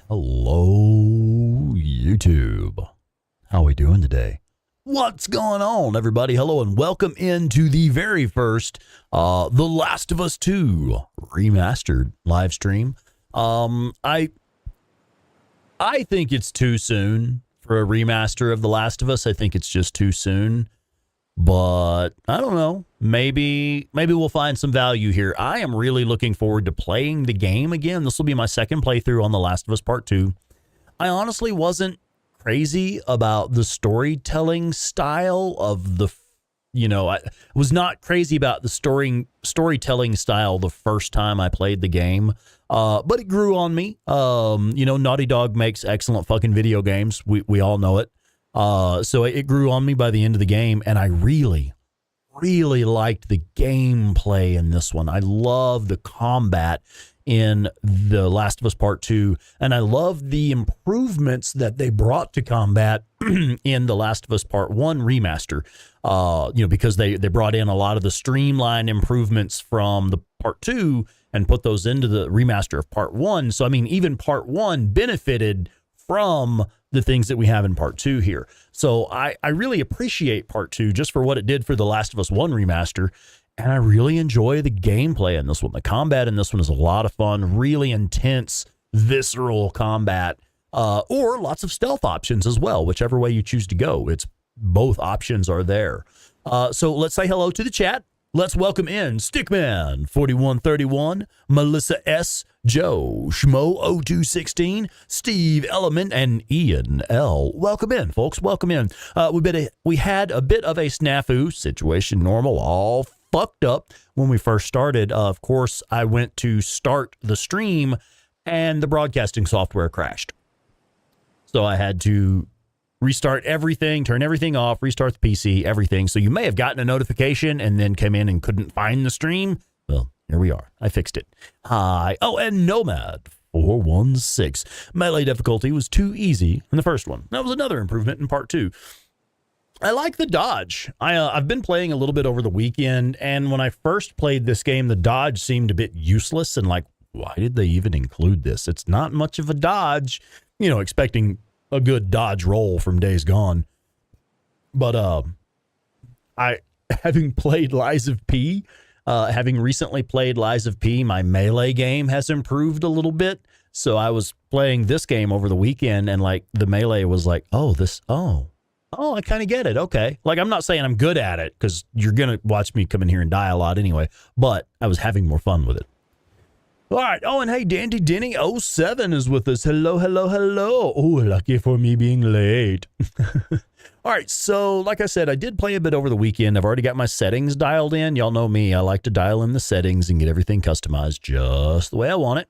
Hello, YouTube. How are we doing today? What's going on, everybody? Hello, and welcome into the very first The Last of Us 2 Remastered live stream. I think it's too soon for a remaster of The Last of Us. I think it's just too soon. But I don't know. Maybe we'll find some value here. I am really looking forward to playing the game again. This will be my second playthrough on The Last of Us Part 2. I honestly wasn't crazy about the storytelling style of the, I was not crazy about the storytelling style the first time I played the game. But it grew on me. Naughty Dog makes excellent fucking video games. We all know it. So it grew on me by the end of the game, and I really liked the gameplay in this one. I love the combat in The Last of Us Part 2, and I love the improvements that they brought to combat in The Last of Us Part 1 remaster. Because they brought in a lot of the streamline improvements from the Part 2 and put those into the remaster of Part 1. So, I mean, even Part 1 benefited from the things that we have in Part 2 here. So I really appreciate Part 2 just for what it did for The Last of Us 1 remaster, and I really enjoy the gameplay in this one. The combat in this one is a lot of fun, really intense, visceral combat, or lots of stealth options as well, whichever way you choose to go. Both options are there. So let's say hello to the chat. Let's welcome in Stickman 4131, Melissa S, Joe Schmo 0216, Steve Element, and Ian L. Welcome in, folks. Welcome in. We had a bit of a snafu situation, normal, all fucked up when we first started. Of course, I went to start the stream and the broadcasting software crashed. So I had to restart everything, turn everything off, restart the PC, everything. So you may have gotten a notification and then came in and couldn't find the stream. Well, here we are. I fixed it. Hi. Oh, and Nomad 416. Melee difficulty was too easy in the first one. That was another improvement in Part 2. I like the dodge. I've been playing a little bit over the weekend, and when I first played this game, the dodge seemed a bit useless, and like, why did they even include this? It's not much of a dodge, expecting a good dodge roll from Days Gone. But having played Lies of P, having recently played Lies of P, my melee game has improved a little bit. So I was playing this game over the weekend, and like the melee was like, oh, I kind of get it. Okay. Like, I'm not saying I'm good at it, because you're going to watch me come in here and die a lot anyway, but I was having more fun with it. All right. Oh, and hey, Dandy Denny 07 is with us. Hello. Oh, lucky for me being late. All right. So, like I said, I did play a bit over the weekend. I've already got my settings dialed in. Y'all know me. I like to dial in the settings and get everything customized just the way I want it.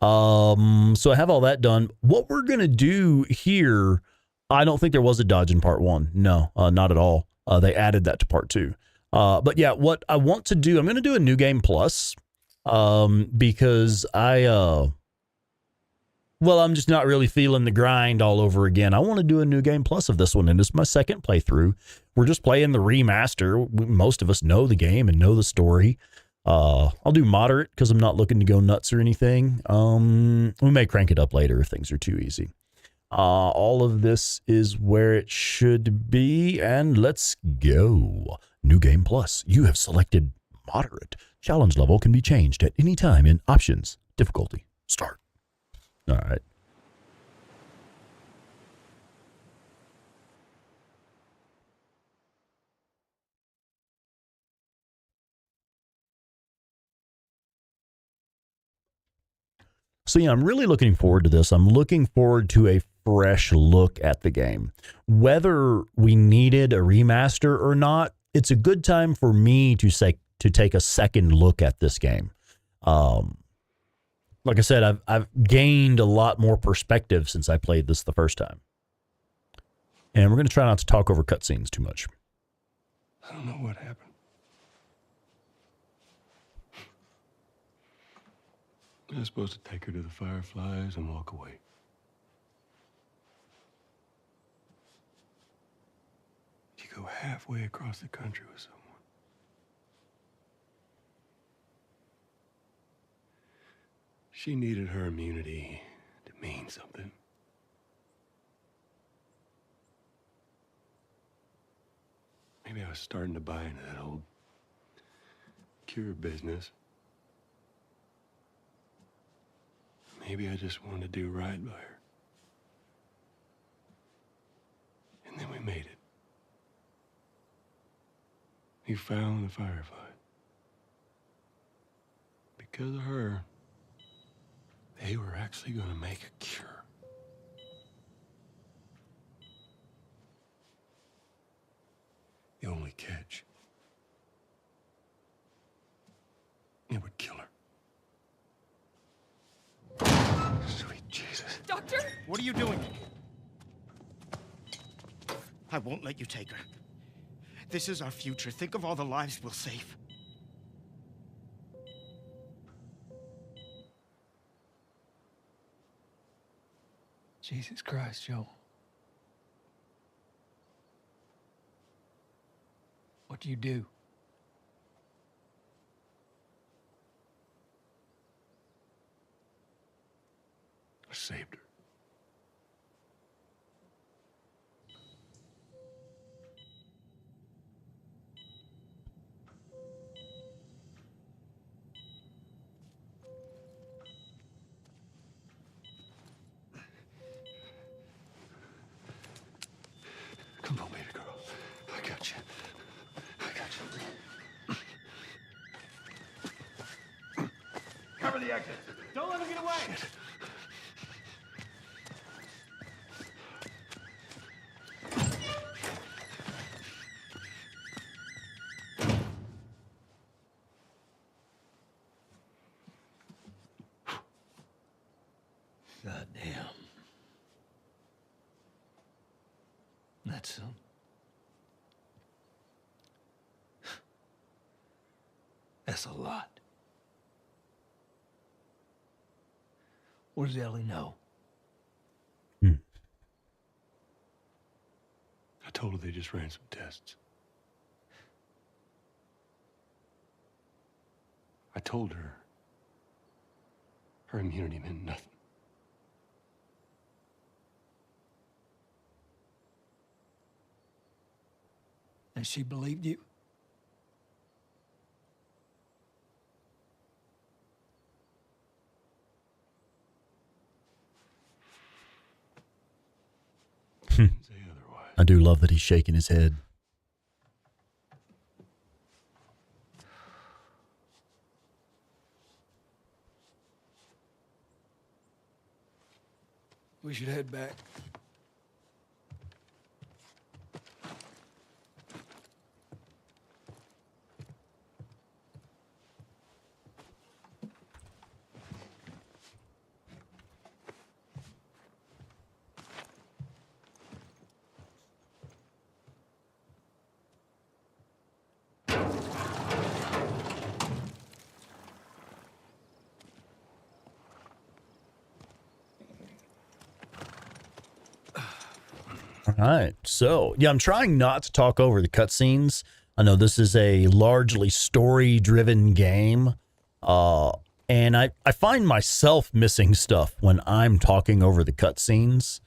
So I have all that done. What we're going to do here, I don't think there was a dodge in Part 1. No, not at all. They added that to Part 2. But yeah, what I want to do, I'm going to do a New Game Plus. Because I'm just not really feeling the grind all over again. I want to do a New Game Plus of this one, and it's my second playthrough. We're just playing the remaster. Most of us know the game and know the story. I'll do moderate because I'm not looking to go nuts or anything. We may crank it up later if things are too easy. All of this is where it should be, and let's go. New Game Plus. You have selected moderate. Challenge level can be changed at any time in options, difficulty, start. All right. So yeah, I'm really looking forward to this. I'm looking forward to a fresh look at the game. Whether we needed a remaster or not, it's a good time for me to take a second look at this game. Like I said, I've gained a lot more perspective since I played this the first time. And we're going to try not to talk over cutscenes too much. I don't know what happened. I was supposed to take her to the Fireflies and walk away. You go halfway across the country with someone. She needed her immunity to mean something. Maybe I was starting to buy into that old cure business. Maybe I just wanted to do right by her. And then we made it. We found the firefly. Because of her, they were actually going to make a cure. The only catch, it would kill her. Sweet Jesus. Doctor? What are you doing? I won't let you take her. This is our future. Think of all the lives we'll save. Jesus Christ, Joe. What do you do? I saved her. Come on, baby girl. I got you. I got you. Cover the exit. Don't let him get away! Shit. God damn. That's that's a lot. What does Ellie know? Hmm. I told her they just ran some tests. I told her her immunity meant nothing. And she believed you? Didn't say otherwise. I do love that he's shaking his head. We should head back. All right. So, yeah, I'm trying not to talk over the cutscenes. I know this is a largely story-driven game. And I find myself missing stuff when I'm talking over the cutscenes.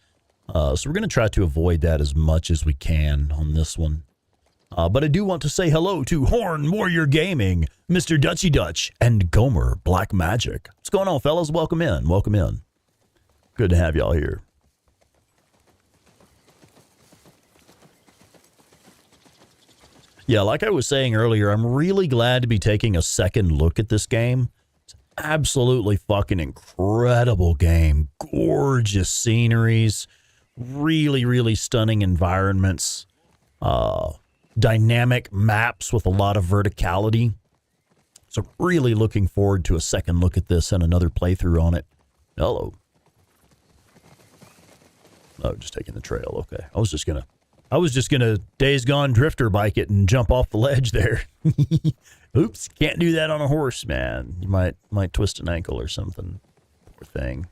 So we're going to try to avoid that as much as we can on this one. But I do want to say hello to Horn Warrior Gaming, Mr. Dutchy Dutch, and Gomer Black Magic. What's going on, fellas? Welcome in. Welcome in. Good to have y'all here. Yeah, like I was saying earlier, I'm really glad to be taking a second look at this game. It's an absolutely fucking incredible game. Gorgeous sceneries, really, really stunning environments, dynamic maps with a lot of verticality. So really looking forward to a second look at this and another playthrough on it. Hello. Oh, just taking the trail. Okay. I was just gonna Days Gone drifter bike it and jump off the ledge there. Oops, can't do that on a horse, man. You might twist an ankle or something. Poor thing.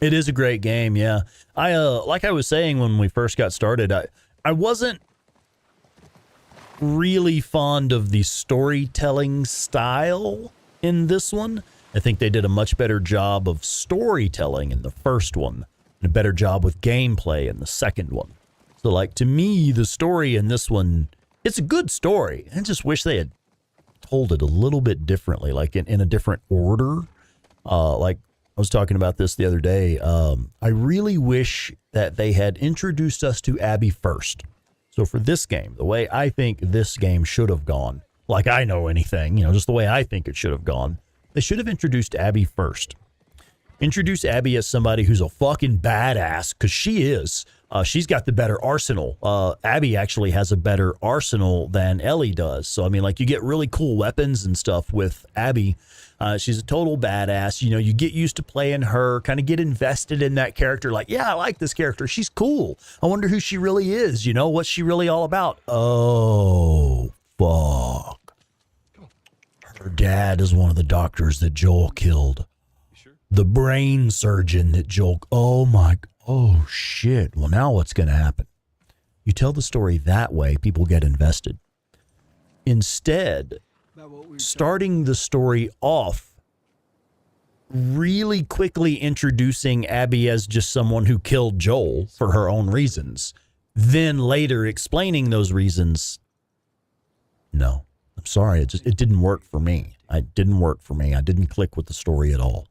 It is a great game, yeah. I like I was saying when we first got started, I wasn't really fond of the storytelling style in this one. I think they did a much better job of storytelling in the first one, and a better job with gameplay in the second one. So, like, to me, the story in this one, it's a good story. I just wish they had told it a little bit differently, like in a different order. Like, I was talking about this the other day. I really wish that they had introduced us to Abby first. So for this game, the way I think this game should have gone, like I know anything, just the way I think it should have gone, they should have introduced Abby first. Introduce Abby as somebody who's a fucking badass, because she is. She's got the better arsenal. Abby actually has a better arsenal than Ellie does. So, I mean, like, you get really cool weapons and stuff with Abby. She's a total badass. You get used to playing her, kind of get invested in that character. Like, yeah, I like this character. She's cool. I wonder who she really is. What's she really all about? Oh, fuck. Her dad is one of the doctors that Joel killed. The brain surgeon that Joel... Oh, shit. Well, now what's going to happen? You tell the story that way, people get invested. Instead, starting the story off, really quickly introducing Abby as just someone who killed Joel for her own reasons, then later explaining those reasons. No, I'm sorry. It didn't work for me. It didn't work for me. I didn't click with the story at all.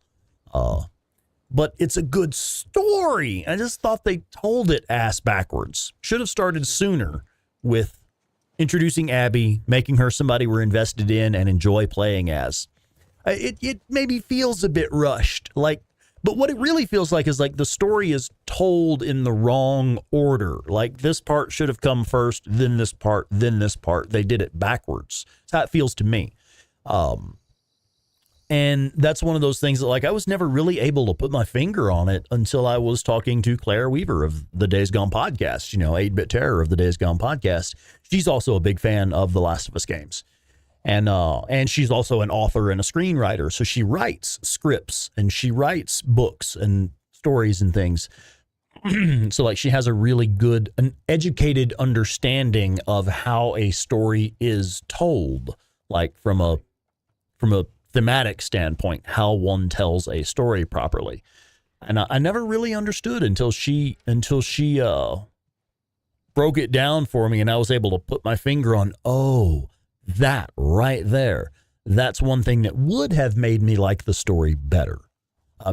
But it's a good story. I just thought they told it ass backwards. Should have started sooner with introducing Abby, making her somebody we're invested in and enjoy playing as. It maybe feels a bit rushed, but what it really feels like is like the story is told in the wrong order. Like, this part should have come first, then this part, then this part. They did it backwards. That's how it feels to me. And that's one of those things that, like, I was never really able to put my finger on it until I was talking to Claire Weaver of the Days Gone podcast, 8-Bit Terror of the Days Gone podcast. She's also a big fan of the Last of Us games. And she's also an author and a screenwriter. So she writes scripts and she writes books and stories and things. So, like, she has a really good, an educated understanding of how a story is told, like from a thematic standpoint, how one tells a story properly. And I never really understood until she broke it down for me, and I was able to put my finger on, that right there. That's one thing that would have made me like the story better.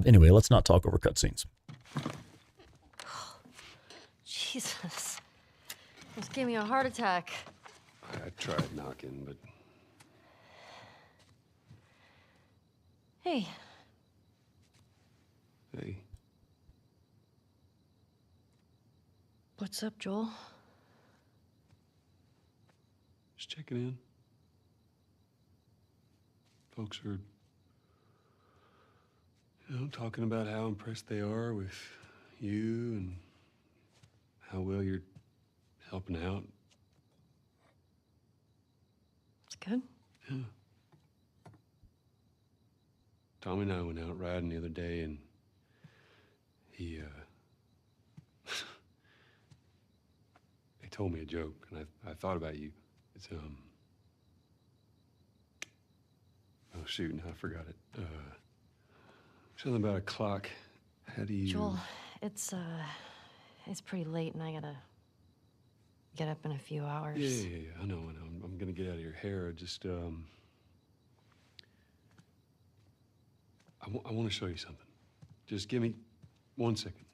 Anyway, let's not talk over cutscenes. Jesus. Almost gave me a heart attack. I tried knocking, but... Hey. Hey. What's up, Joel? Just checking in. Folks are, talking about how impressed they are with you and how well you're helping out. It's good. Yeah. Tommy and I went out riding the other day, and he told me a joke, and I thought about you. It's oh shoot, I forgot it. Something about a clock. How do you... Joel, it's pretty late, and I gotta get up in a few hours. Yeah. I know. I'm gonna get out of your hair. Just I want to show you something. Just give me 1 second.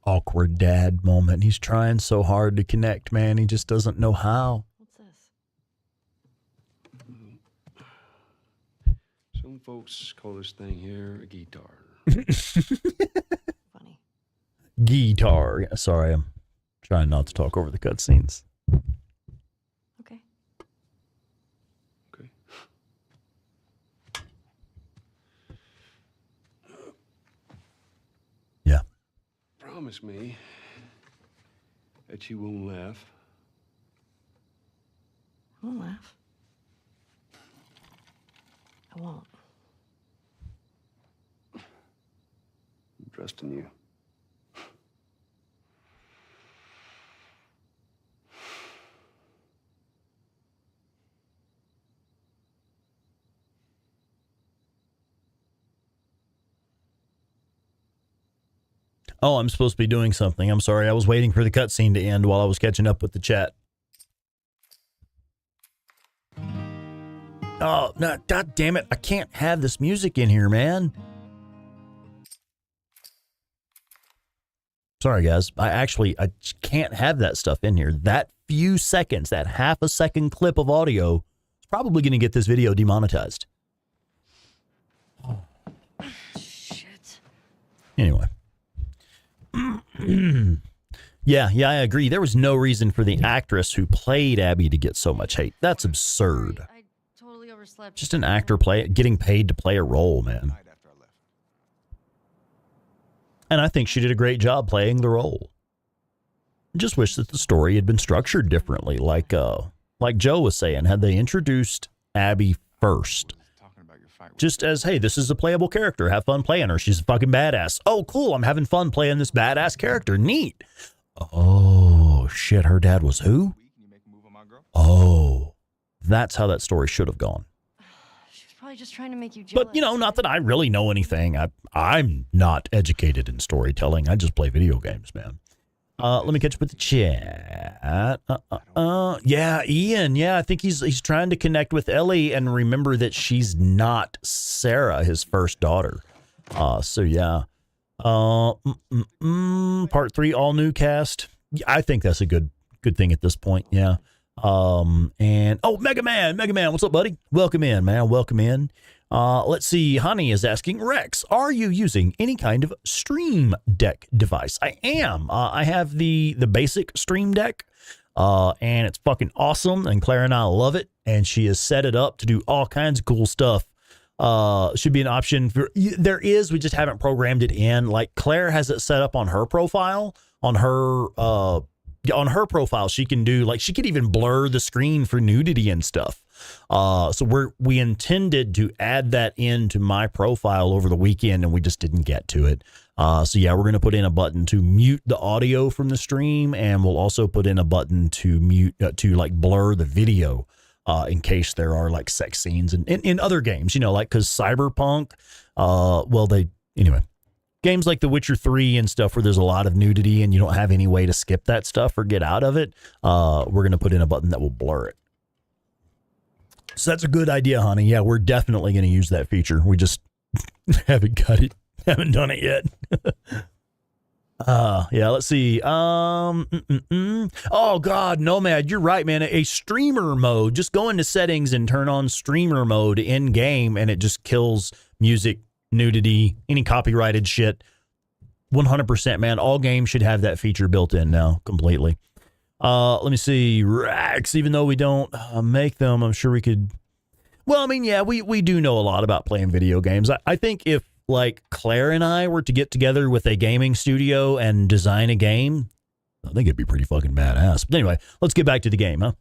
Awkward dad moment. He's trying so hard to connect, man. He just doesn't know how. What's this? Some folks call this thing here a guitar. Funny. Guitar. Yeah, sorry, I'm trying not to talk over the cutscenes. Okay. Okay. Yeah. Promise me that you won't laugh. I won't laugh. I won't. I'm trusting you. Oh, I'm supposed to be doing something. I'm sorry. I was waiting for the cutscene to end while I was catching up with the chat. Oh, no, God damn it. I can't have this music in here, man. Sorry, guys. I just can't have that stuff in here. That few seconds, that half a second clip of audio is probably going to get this video demonetized. Shit. Anyway. Yeah, I agree. There was no reason for the actress who played Abby to get so much hate. That's absurd. I totally overslept. Just an actor getting paid to play a role, man. And I think she did a great job playing the role. Just wish that the story had been structured differently, like Joe was saying. Had they introduced Abby first, just as, hey, this is a playable character. Have fun playing her. She's a fucking badass. Oh, cool. I'm having fun playing this badass character. Neat. Oh, shit. Her dad was who? Oh, that's how that story should have gone. She was probably just trying to make you jealous. But, you know, not that I really know anything. I'm not educated in storytelling. I just play video games, man. Let me catch up with the chat. Yeah, Ian. Yeah, I think he's trying to connect with Ellie and remember that she's not Sarah, his first daughter. So yeah. Part 3, all new cast. I think that's a good thing at this point. Yeah. And Mega Man, what's up, buddy? Welcome in, man. Welcome in. Let's see. Honey is asking, Rex, are you using any kind of Stream Deck device? I am. I have the basic Stream Deck, and it's fucking awesome. And Claire and I love it. And she has set it up to do all kinds of cool stuff. Should be an option for. There is. We just haven't programmed it in. Like Claire has it set up on her profile. On her profile, she can do she could even blur the screen for nudity and stuff. So we intended to add that into my profile over the weekend, and we just didn't get to it. So yeah, we're going to put in a button to mute the audio from the stream, and we'll also put in a button to mute, blur the video, in case there are sex scenes in other games, cause Cyberpunk, anyway, games like The Witcher 3 and stuff where there's a lot of nudity and you don't have any way to skip that stuff or get out of it. We're going to put in a button that will blur it. So that's a good idea, honey. Yeah, we're definitely going to use that feature. We just haven't got it. Haven't done it yet. Yeah, let's see. Oh God, Nomad, you're right, man. A streamer mode. Just go into settings and turn on streamer mode in game, and it just kills music, nudity, any copyrighted shit. 100%, man. All games should have that feature built in now, completely. Let me see. Rex, even though we don't make them, I'm sure we could. Well, I mean, yeah, we do know a lot about playing video games. I think if Claire and I were to get together with a gaming studio and design a game, I think it'd be pretty fucking badass. But anyway, let's get back to the game, huh?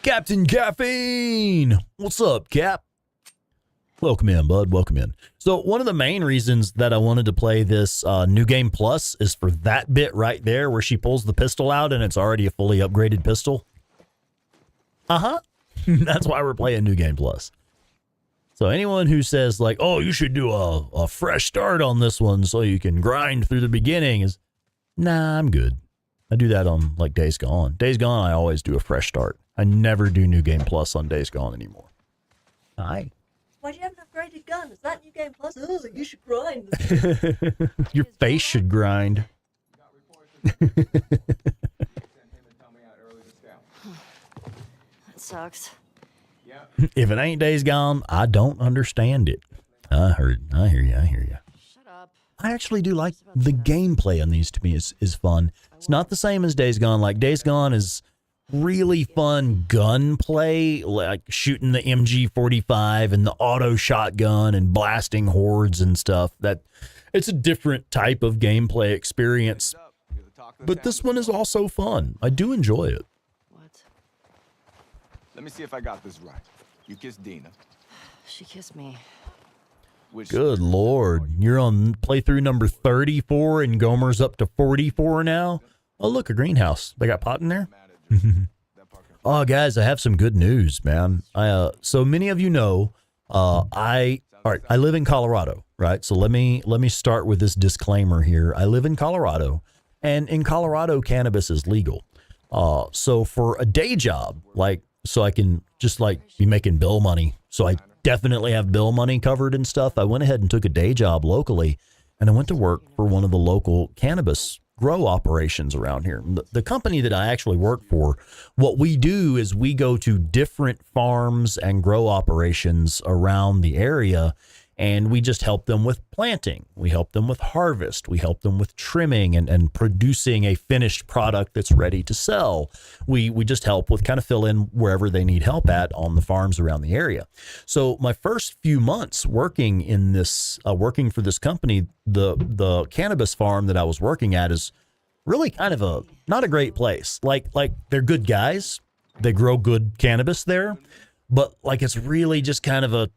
Captain Caffeine! What's up, Cap? Welcome in, bud. Welcome in. So one of the main reasons that I wanted to play this New Game Plus is for that bit right there where she pulls the pistol out and it's already a fully upgraded pistol. Uh-huh. That's why we're playing New Game Plus. So anyone who says oh, you should do a fresh start on this one so you can grind through the beginning is, nah, I'm good. I do that on Days Gone. Days Gone, I always do a fresh start. I never do New Game Plus on Days Gone anymore. Hi. Why do you have an upgraded gun? Is that New Game Plus? Oh, you should grind. Your face should grind. That sucks. If it ain't Days Gone, I don't understand it. I hear you. Shut up. I actually do like the gameplay on these. To me is fun. It's not the same as Days Gone. Days Gone is really fun gunplay, shooting the MG45 and the auto shotgun and blasting hordes and stuff. That it's a different type of gameplay experience. But this one is also fun. I do enjoy it. What? Let me see if I got this right. You kissed Dina. She kissed me. Good Lord. You're on playthrough number 34 and Gomer's up to 44 now? Oh, look, a greenhouse. They got pot in there? Oh, guys, I have some good news, man. So many of you know, I live in Colorado, right? So let me start with this disclaimer here. I live in Colorado, and in Colorado, cannabis is legal. So for a day job, like, so I can just like be making bill money. So I definitely have bill money covered and stuff. I went ahead and took a day job locally, and I went to work for one of the local cannabis grow operations around here. The company that I actually work for, what we do is we go to different farms and grow operations around the area, and we just help them with planting. We help them with harvest. We help them with trimming and producing a finished product that's ready to sell. We just help with kind of fill in wherever they need help at on the farms around the area. So my first few months working in this, working for this company, the cannabis farm that I was working at is really kind of not a great place. Like they're good guys. They grow good cannabis there, but like it's really just kind of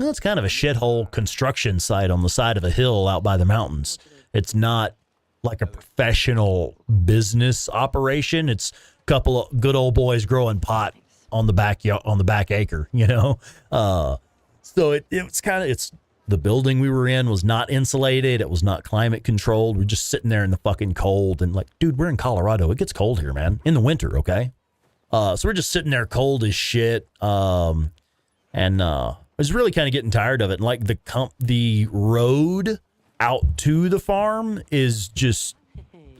it's kind of a shithole construction site on the side of a hill out by the mountains. It's not like a professional business operation. It's a couple of good old boys growing pot on the back acre, you know? So it's the building we were in was not insulated. It was not climate controlled. We're just sitting there in the fucking cold and like, dude, we're in Colorado. It gets cold here, man, in the winter. Okay. So we're just sitting there cold as shit. I was really kind of getting tired of it. And like the road out to the farm is just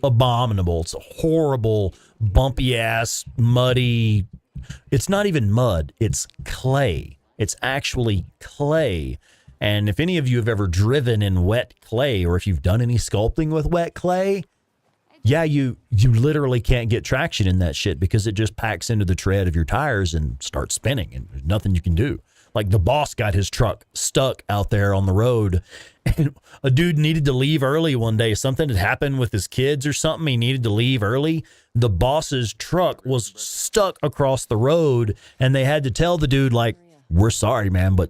abominable. It's a horrible, bumpy ass, muddy. It's not even mud. It's clay. It's actually clay. And if any of you have ever driven in wet clay, or if you've done any sculpting with wet clay, yeah, you literally can't get traction in that shit because it just packs into the tread of your tires and starts spinning, and there's nothing you can do. Like the boss got his truck stuck out there on the road, and a dude needed to leave early one day. Something had happened with his kids or something. He needed to leave early. The boss's truck was stuck across the road, and they had to tell the dude, like, we're sorry, man, but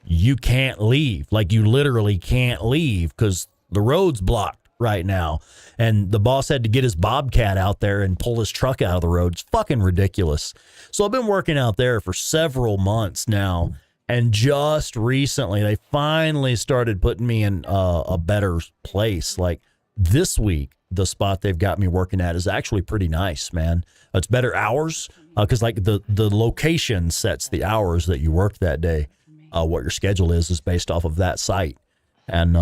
you can't leave. Like, you literally can't leave because the road's blocked right now. And the boss had to get his Bobcat out there and pull his truck out of the road. It's fucking ridiculous. So I've been working out there for several months now, and just recently they finally started putting me in a better place. Like this week, the spot they've got me working at is actually pretty nice, man. It's better hours because like the location sets the hours that you work that day. What your schedule is based off of that site. And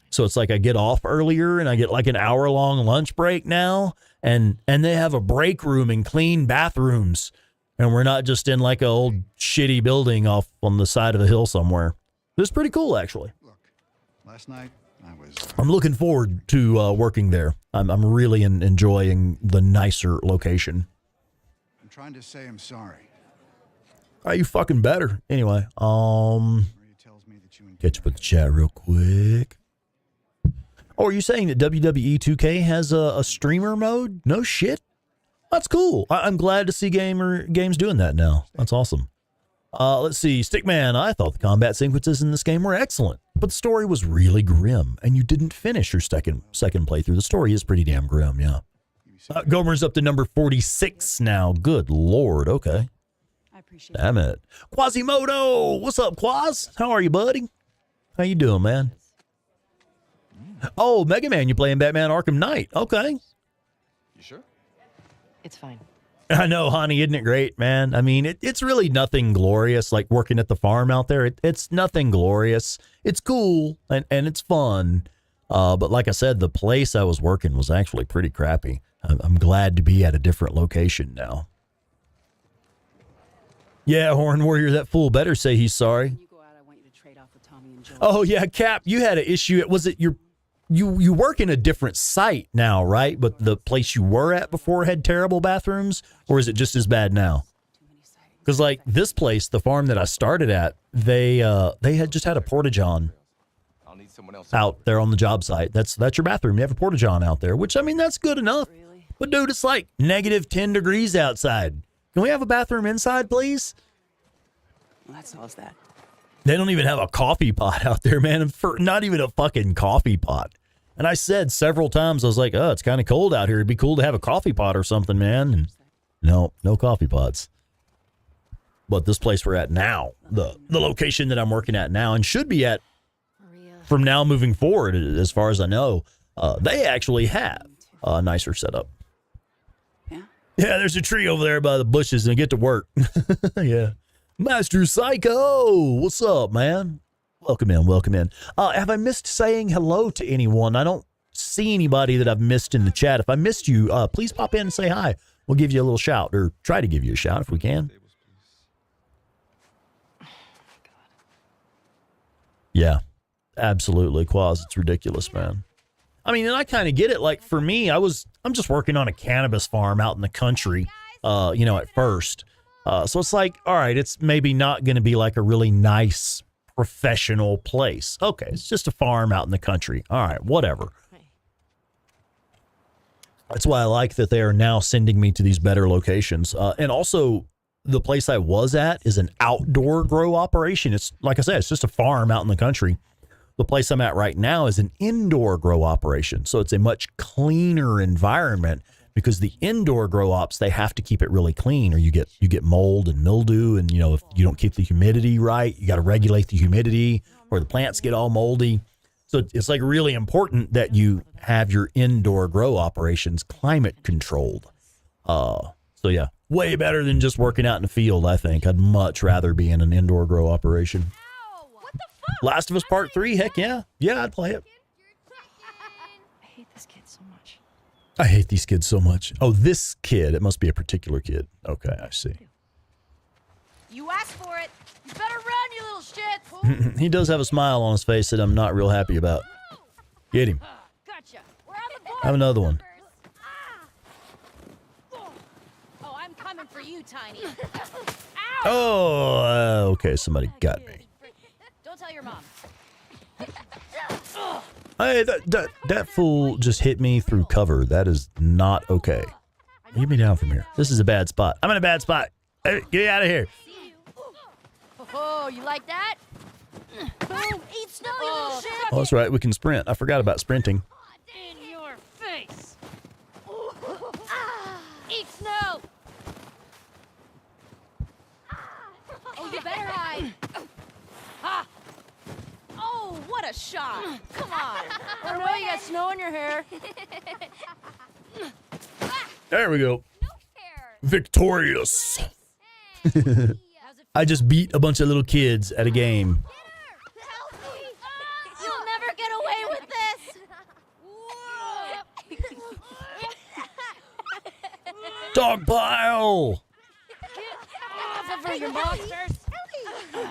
so it's like I get off earlier and I get like an hour-long lunch break now, and they have a break room and clean bathrooms, and we're not just in like an old shitty building off on the side of a hill somewhere. It's pretty cool, actually. Look, last night I'm looking forward to working there. I'm really enjoying the nicer location. I'm trying to say I'm sorry. Are you fucking better? Anyway, catch up with the chat real quick. Oh, are you saying that WWE 2K has a streamer mode? No shit. That's cool. I'm glad to see games doing that now. That's awesome. Let's see. Stickman, I thought the combat sequences in this game were excellent, but the story was really grim, and you didn't finish your second playthrough. The story is pretty damn grim, yeah. Gomer's up to number 46 now. Good Lord. Okay. Damn it. Quasimodo! What's up, Quas? How are you, buddy? How you doing, man? Oh, Mega Man, you playing Batman Arkham Knight. Okay. You sure? It's fine. I know, honey. Isn't it great, man? I mean, it's really nothing glorious, like working at the farm out there. It's nothing glorious. It's cool, and it's fun. But like I said, the place I was working was actually pretty crappy. I'm glad to be at a different location now. Yeah, Horn Warrior, that fool better say he's sorry. Oh, yeah, Cap, you had an issue. Was it you work in a different site now, right? But the place you were at before had terrible bathrooms? Or is it just as bad now? Because, like, this place, the farm that I started at, they had just had a porta-john out there on the job site. That's your bathroom. You have a porta-john out there, which, I mean, that's good enough. But, dude, it's like negative 10 degrees outside. Can we have a bathroom inside, please? Well, that solves that. They don't even have a coffee pot out there, man. Not even a fucking coffee pot. And I said several times, I was like, oh, it's kind of cold out here. It'd be cool to have a coffee pot or something, man. And No coffee pots. But this place we're at now, the location that I'm working at now and should be at from now moving forward, as far as I know, they actually have a nicer setup. Yeah? Yeah, there's a tree over there by the bushes and get to work. Yeah. Master Psycho, what's up, man? Welcome in. Have I missed saying hello to anyone? I don't see anybody that I've missed in the chat. If I missed you, please pop in and say hi. We'll give you a little shout, or try to give you a shout if we can. Yeah, absolutely, Quaz. It's ridiculous, man. I mean, and I kind of get it. Like, for me, I'm just working on a cannabis farm out in the country, at first. So it's like, all right, it's maybe not going to be like a really nice professional place. Okay, it's just a farm out in the country. All right, whatever. That's why I like that they are now sending me to these better locations. And also, the place I was at is an outdoor grow operation. It's, like I said, it's just a farm out in the country. The place I'm at right now is an indoor grow operation. So it's a much cleaner environment, because the indoor grow ops, they have to keep it really clean, or you get mold and mildew. And, if you don't keep the humidity right, you got to regulate the humidity, or the plants get all moldy. So it's like really important that you have your indoor grow operations climate controlled. So yeah, way better than just working out in the field, I think. I'd much rather be in an indoor grow operation. What the fuck? Last of Us Part 3, heck yeah. Yeah, I'd play it. I hate this kid so much. I hate these kids so much. Oh, this kid. It must be a particular kid. Okay, I see. You asked for it. You better run, you little shit. He does have a smile on his face that I'm not real happy about. Get him. Gotcha. We're on the board. Have another one. Oh, I'm coming for you, Tiny. Oh, okay. Somebody got me. Don't tell your mom. Hey, that fool just hit me through cover. That is not okay. Get me down from here. This is a bad spot. I'm in a bad spot. Hey, get out of here. Oh, you like that? Boom, eat snow, you little shit. Oh, that's right. We can sprint. I forgot about sprinting. In your face. Eat snow. Oh, you better hide. Ha. Oh, what a shot. Come on. Oh no, you got snow in your hair. There we go. No fair. Victorious. Hey. I just beat a bunch of little kids at a game. Help me. You'll never get away with this. Dog pile. Off of your monsters.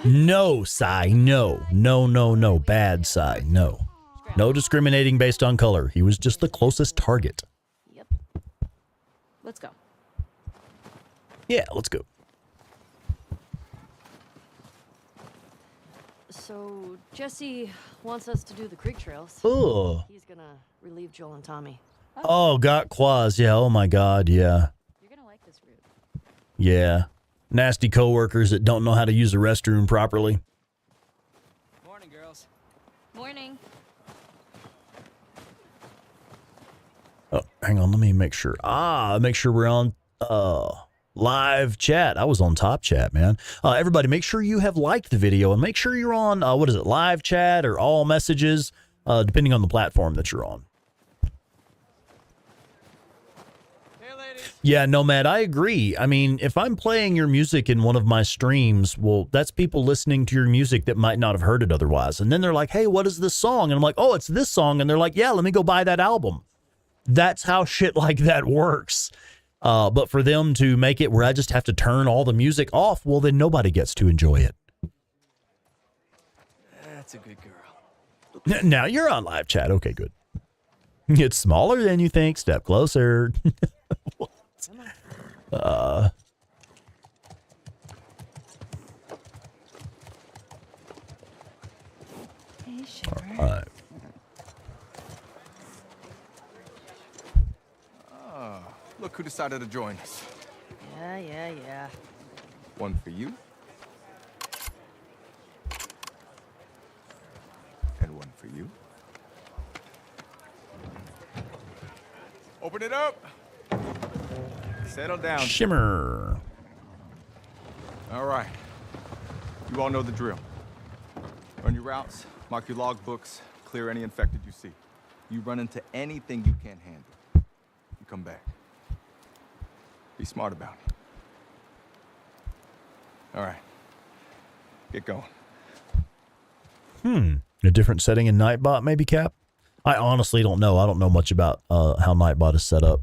No, Sai. No. No. Bad Sai. No. No discriminating based on color. He was just the closest target. Yep. Let's go. Yeah, let's go. So Jesse wants us to do the creek trails. Oh. He's gonna relieve Joel and Tommy. Oh, got Quaz. Yeah. Oh my God. Yeah. You're gonna like this route. Yeah. Nasty coworkers that don't know how to use the restroom properly. Morning, girls. Morning. Oh, hang on. Let me make sure. Make sure we're on live chat. I was on top chat, man. Everybody, make sure you have liked the video and make sure you're on, live chat or all messages, depending on the platform that you're on. Hey, ladies. Yeah, Nomad, I agree. I mean, if I'm playing your music in one of my streams, well, that's people listening to your music that might not have heard it otherwise. And then they're like, hey, what is this song? And I'm like, oh, it's this song. And they're like, yeah, let me go buy that album. That's how shit like that works. But for them to make it where I just have to turn all the music off, well, then nobody gets to enjoy it. That's a good girl. Now you're on live chat. Okay, good. It's smaller than you think. Step closer. Hey, Shiver. All right. Look who decided to join us. Yeah. One for you. And one for you. Open it up. Settle down. Shimmer. All right. You all know the drill. Run your routes, mark your logbooks, clear any infected you see. You run into anything you can't handle, you come back. Be smart about it. All right. Get going. A different setting in Nightbot, maybe, Cap? I honestly don't know. I don't know much about how Nightbot is set up.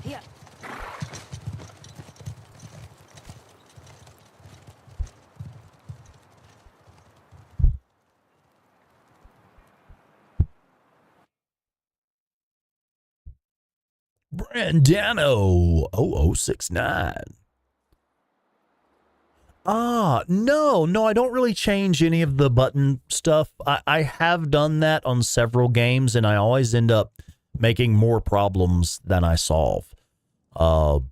Yeah. Brandano 0069. No, I don't really change any of the button stuff. I have done that on several games, and I always end up making more problems than I solve. Now,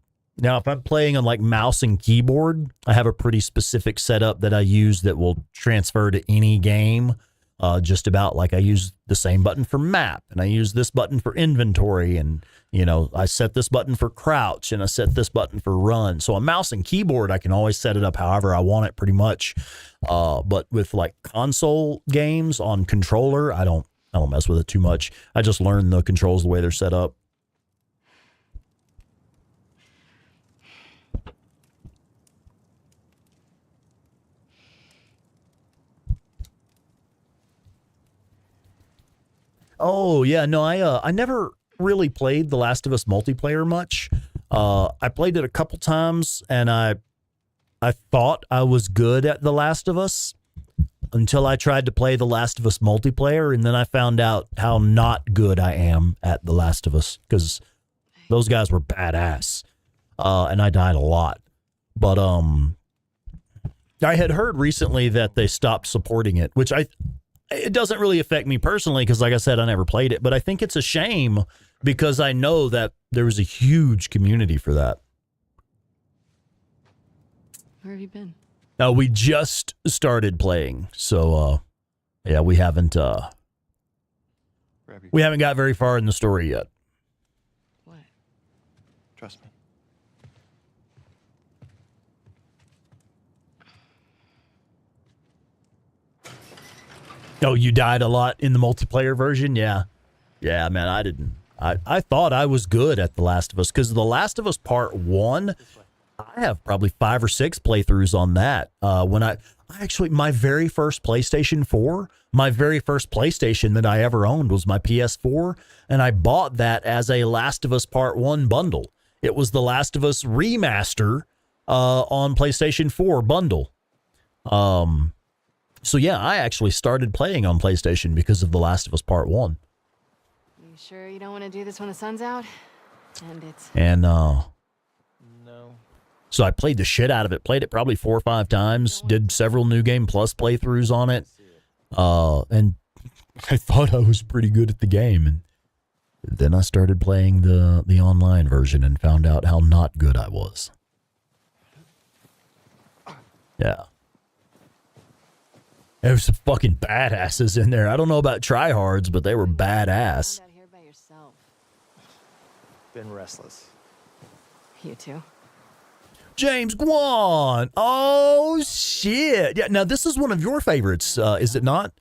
if I'm playing on like mouse and keyboard, I have a pretty specific setup that I use that will transfer to any game. Just about like I use the same button for map, and I use this button for inventory, and you know, I set this button for crouch, and I set this button for run. So on mouse and keyboard, I can always set it up however I want it pretty much. But with like console games on controller, I don't mess with it too much. I just learn the controls the way they're set up. Oh yeah, no, I never really played The Last of Us multiplayer much. I played it a couple times, and I thought I was good at The Last of Us until I tried to play The Last of Us multiplayer, and then I found out how not good I am at The Last of Us, because those guys were badass, and I died a lot. But I had heard recently that they stopped supporting it, which it doesn't really affect me personally because, like I said, I never played it. But I think it's a shame because I know that there was a huge community for that. Where have you been? We just started playing, so yeah, we haven't got very far in the story yet. What? Trust me. Oh, you died a lot in the multiplayer version? Yeah. Yeah, man, I didn't. I thought I was good at The Last of Us, because The Last of Us Part 1, I have probably 5 or 6 playthroughs on that. When I actually, my very first PlayStation 4, my very first PlayStation that I ever owned was my PS4, and I bought that as a Last of Us Part 1 bundle. It was The Last of Us Remaster on PlayStation 4 bundle. So yeah, I actually started playing on PlayStation because of The Last of Us Part 1. You sure you don't want to do this when the sun's out? And No. so I played the shit out of it. Played it probably 4 or 5 times. Did several New Game Plus playthroughs on it. And I thought I was pretty good at the game. And then I started playing the online version and found out how not good I was. Yeah. There was some fucking badasses in there. I don't know about tryhards, but they were badass. Out here by yourself. Been restless. You too. James Guan. Oh, shit. Yeah, now this is one of your favorites, is it not?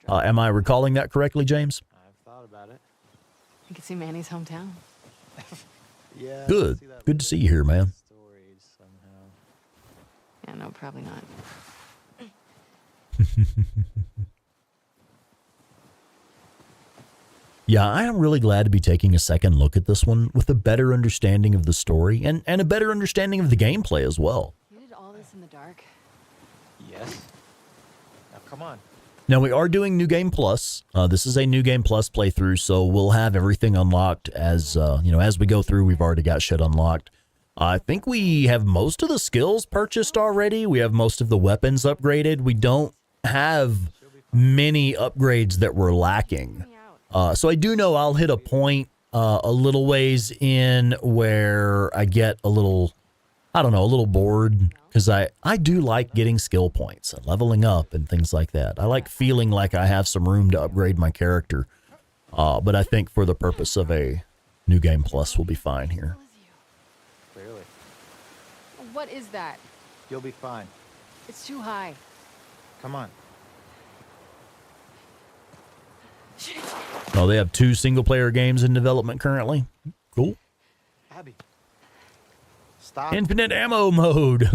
Am I recalling that correctly, James? I've thought about it. You can see Manny's hometown. Yeah. Good. Good to see you here, man. Stories somehow. Yeah, no, probably not. Yeah, I am really glad to be taking a second look at this one with a better understanding of the story and a better understanding of the gameplay as well. You did all this in the dark? Yes. Now come on. Now, we are doing New Game Plus. This is a New Game Plus playthrough, so we'll have everything unlocked as, as we go through. We've already got shit unlocked. I think we have most of the skills purchased already. We have most of the weapons upgraded. We don't have many upgrades that we're lacking. So I do know I'll hit a point a little ways in where I get a little, I don't know, a little bored because I do like getting skill points and leveling up and things like that. I like feeling like I have some room to upgrade my character. But I think for the purpose of a New Game Plus, we'll be fine here. Clearly. What is that? You'll be fine. It's too high. Come on. Oh, they have 2 single-player games in development currently. Cool. Abby. Stop. Infinite ammo mode.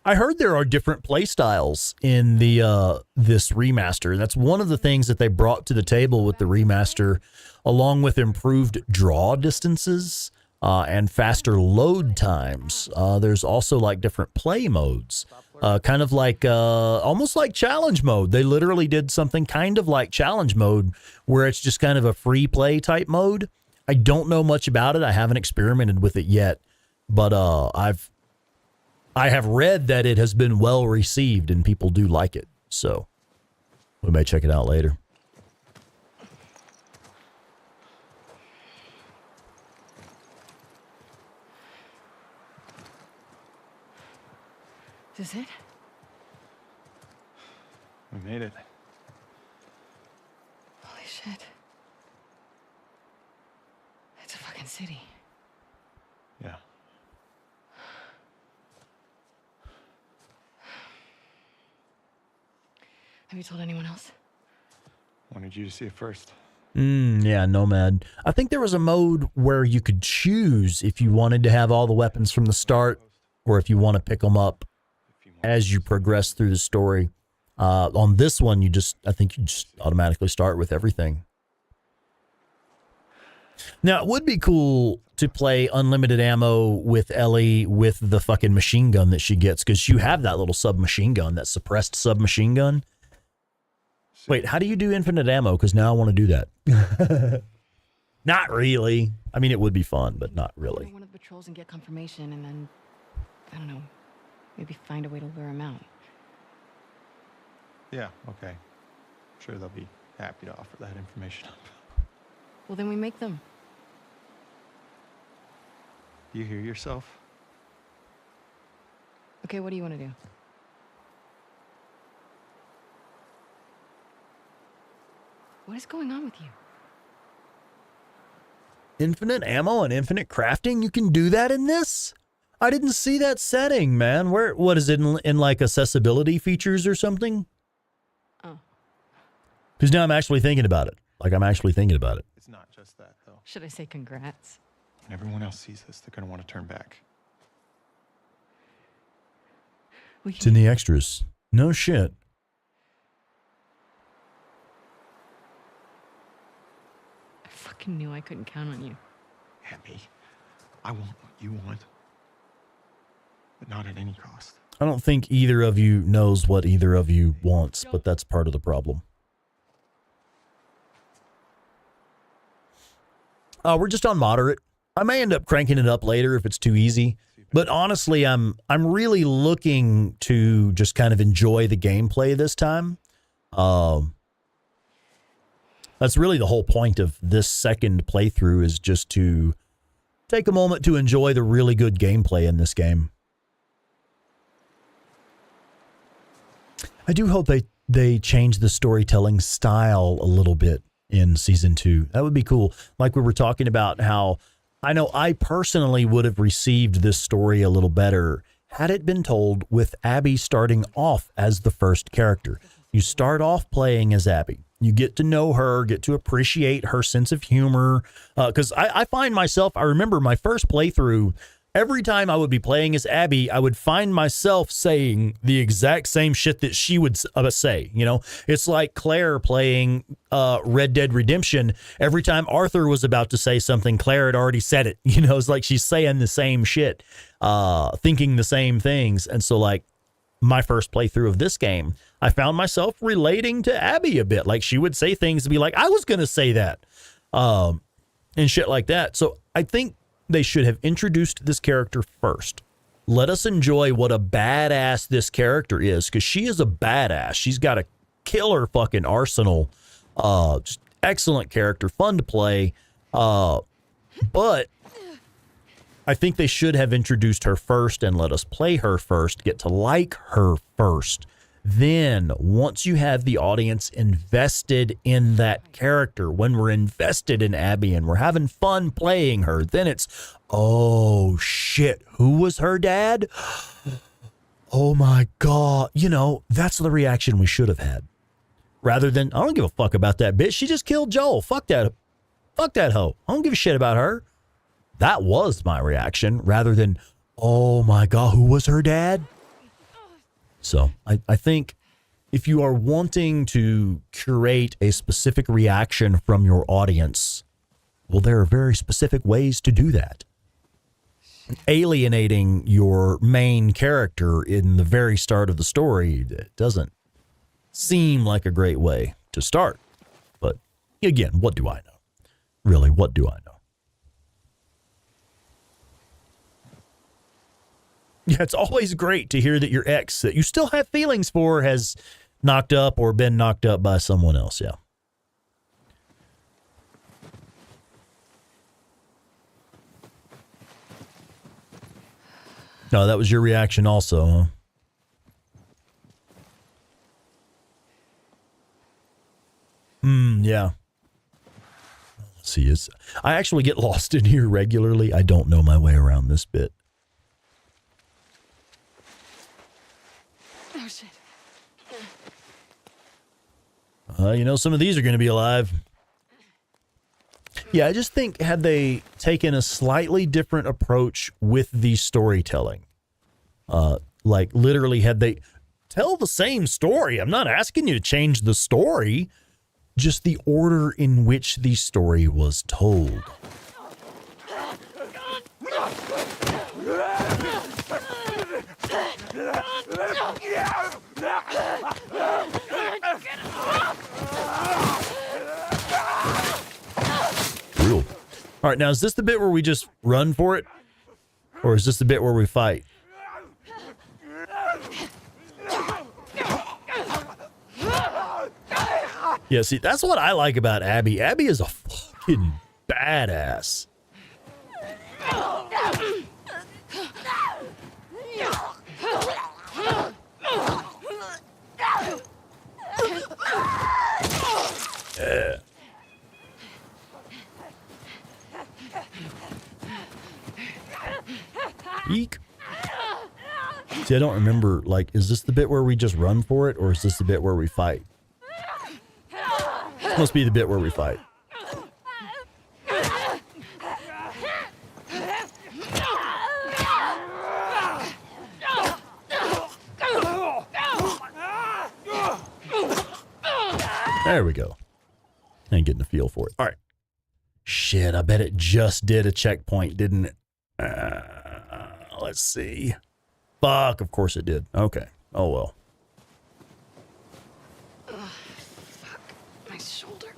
I heard there are different play styles in the this remaster, and that's one of the things that they brought to the table with the remaster, along with improved draw distances and faster load times. There's also like different play modes, kind of like almost like challenge mode. They literally did something kind of like challenge mode, where it's just kind of a free play type mode. I don't know much about it. I haven't experimented with it yet, but I have read that it has been well received and people do like it. So we may check it out later. Is this it? We made it. Holy shit. It's a fucking city. Yeah. Have you told anyone else? Wanted you to see it first. Yeah, Nomad. I think there was a mode where you could choose if you wanted to have all the weapons from the start or if you want to pick them up as you progress through the story. On this one, I think you just automatically start with everything. Now, it would be cool to play unlimited ammo with Ellie with the fucking machine gun that she gets, because you have that little submachine gun, that suppressed submachine gun. Wait, how do you do infinite ammo? Because now I want to do that. Not really. I mean, it would be fun, but not really. One of the patrols and get confirmation, and then, I don't know, maybe find a way to lure him out. Yeah, okay. I'm sure they'll be happy to offer that information up. Well, then we make them. You hear yourself? Okay, what do you want to do? What is going on with you? Infinite ammo and infinite crafting? You can do that in this? I didn't see that setting, man. What is it in like accessibility features or something? Oh. Because now I'm actually thinking about it. Like, I'm actually thinking about it. It's not just that, though. Should I say congrats? When everyone else sees this, they're going to want to turn back. It's in the extras. No shit. I fucking knew I couldn't count on you. Abby, I want what you want, but not at any cost. I don't think either of you knows what either of you wants, but that's part of the problem. We're just on moderate. I may end up cranking it up later if it's too easy. But honestly, I'm really looking to just kind of enjoy the gameplay this time. That's really the whole point of this second playthrough, is just to take a moment to enjoy the really good gameplay in this game. I do hope they change the storytelling style a little bit in season 2. That would be cool. Like we were talking about how I know I personally would have received this story a little better had it been told with Abby starting off as the first character. You start off playing as Abby. You get to know her, get to appreciate her sense of humor. Because I find myself, I remember my first playthrough, every time I would be playing as Abby, I would find myself saying the exact same shit that she would say. You know, it's like Claire playing Red Dead Redemption. Every time Arthur was about to say something, Claire had already said it. You know, it's like she's saying the same shit, thinking the same things. And so, like, my first playthrough of this game, I found myself relating to Abby a bit. Like, she would say things and be like, I was going to say that, and shit like that. So I think they should have introduced this character first. Let us enjoy what a badass this character is, because she is a badass. She's got a killer fucking arsenal. Just excellent character, fun to play. But I think they should have introduced her first and let us play her first, get to like her first. Then, once you have the audience invested in that character, when we're invested in Abby and we're having fun playing her, then it's, oh shit, who was her dad? Oh my God. You know, that's the reaction we should have had. Rather than, I don't give a fuck about that bitch. She just killed Joel. Fuck that hoe. I don't give a shit about her. That was my reaction, rather than, oh my God, who was her dad? So I think if you are wanting to curate a specific reaction from your audience, well, there are very specific ways to do that. Alienating your main character in the very start of the story doesn't seem like a great way to start. But again, what do I know? Really, what do I know? Yeah, it's always great to hear that your ex that you still have feelings for has knocked up or been knocked up by someone else. Yeah. No, that was your reaction also, huh? Yeah. Let's see. I actually get lost in here regularly. I don't know my way around this bit. Oh, shit. You know, some of these are going to be alive. Yeah, I just think had they taken a slightly different approach with the storytelling, like literally had they tell the same story. I'm not asking you to change the story, just the order in which the story was told. Real. All right, now is this the bit where we just run for it? Or is this the bit where we fight? Yeah, see, that's what I like about Abby. Abby is a fucking badass. Yeah. Eek. See, I don't remember, like, is this the bit where we just run for it, or is this the bit where we fight? This must be the bit where we fight. There we go. And getting the feel for it. All right. Shit, I bet it just did a checkpoint, didn't it? Let's see. Fuck, of course it did. Okay. Oh, well. Fuck. My shoulder.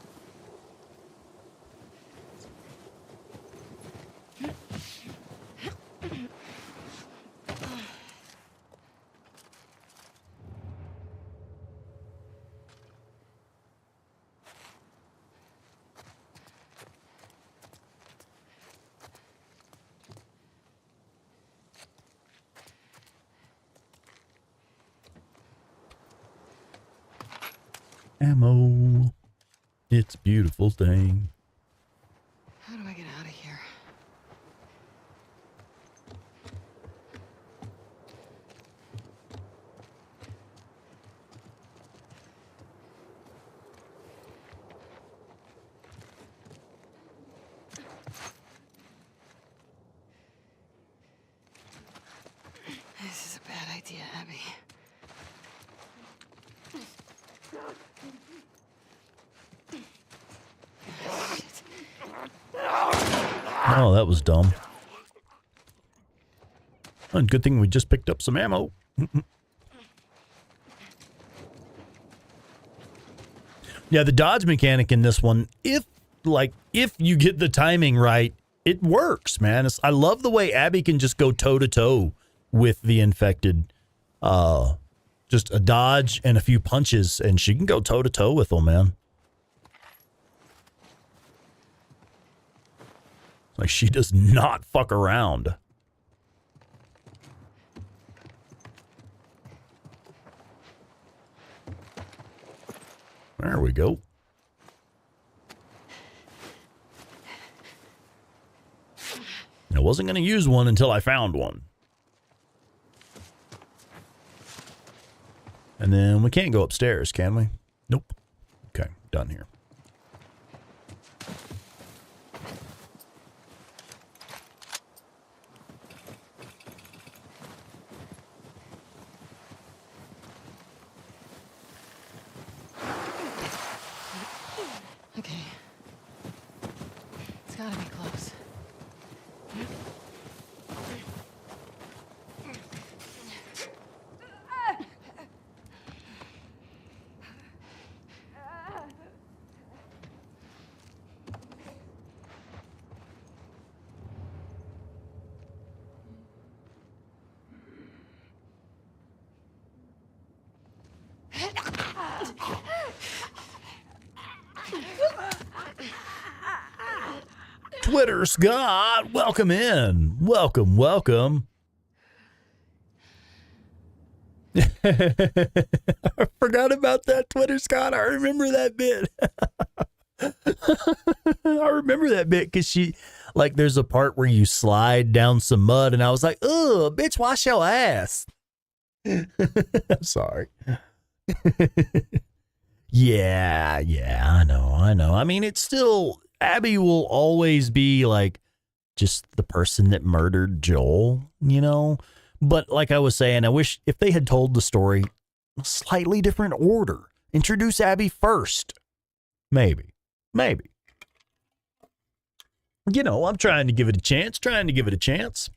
Ammo. It's a beautiful thing. How do I get out of here? This is a bad idea, Abby. Oh, that was dumb. Oh, good thing we just picked up some ammo. Yeah, the dodge mechanic in this one, if you get the timing right, it works, man. I love the way Abby can just go toe-to-toe with the infected. Just a dodge and a few punches, and she can go toe-to-toe with them, man. Like, she does not fuck around. There we go. I wasn't going to use one until I found one. And then we can't go upstairs, can we? Nope. Okay, done here. Okay. It's gotta be close. Twitter Scott, welcome in. Welcome, welcome. I forgot about that, Twitter Scott. I remember that bit. I remember that bit because she, like, there's a part where you slide down some mud, and I was like, "Ugh, bitch, wash your ass." I'm sorry. Yeah, I know. I mean, it's still, Abby will always be like just the person that murdered Joel, you know? But like I was saying, I wish if they had told the story a slightly different order. Introduce Abby first. Maybe. You know, I'm trying to give it a chance.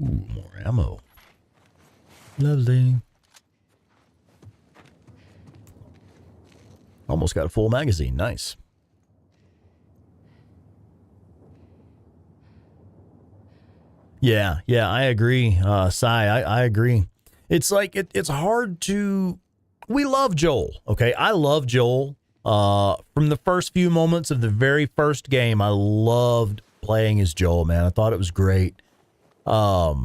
Ooh, more ammo. Lovely. Almost got a full magazine. Nice. Yeah, I agree. Sai, I agree. It's like, it's hard to, we love Joel, okay? I love Joel. From the first few moments of the very first game, I loved playing as Joel, man. I thought it was great. I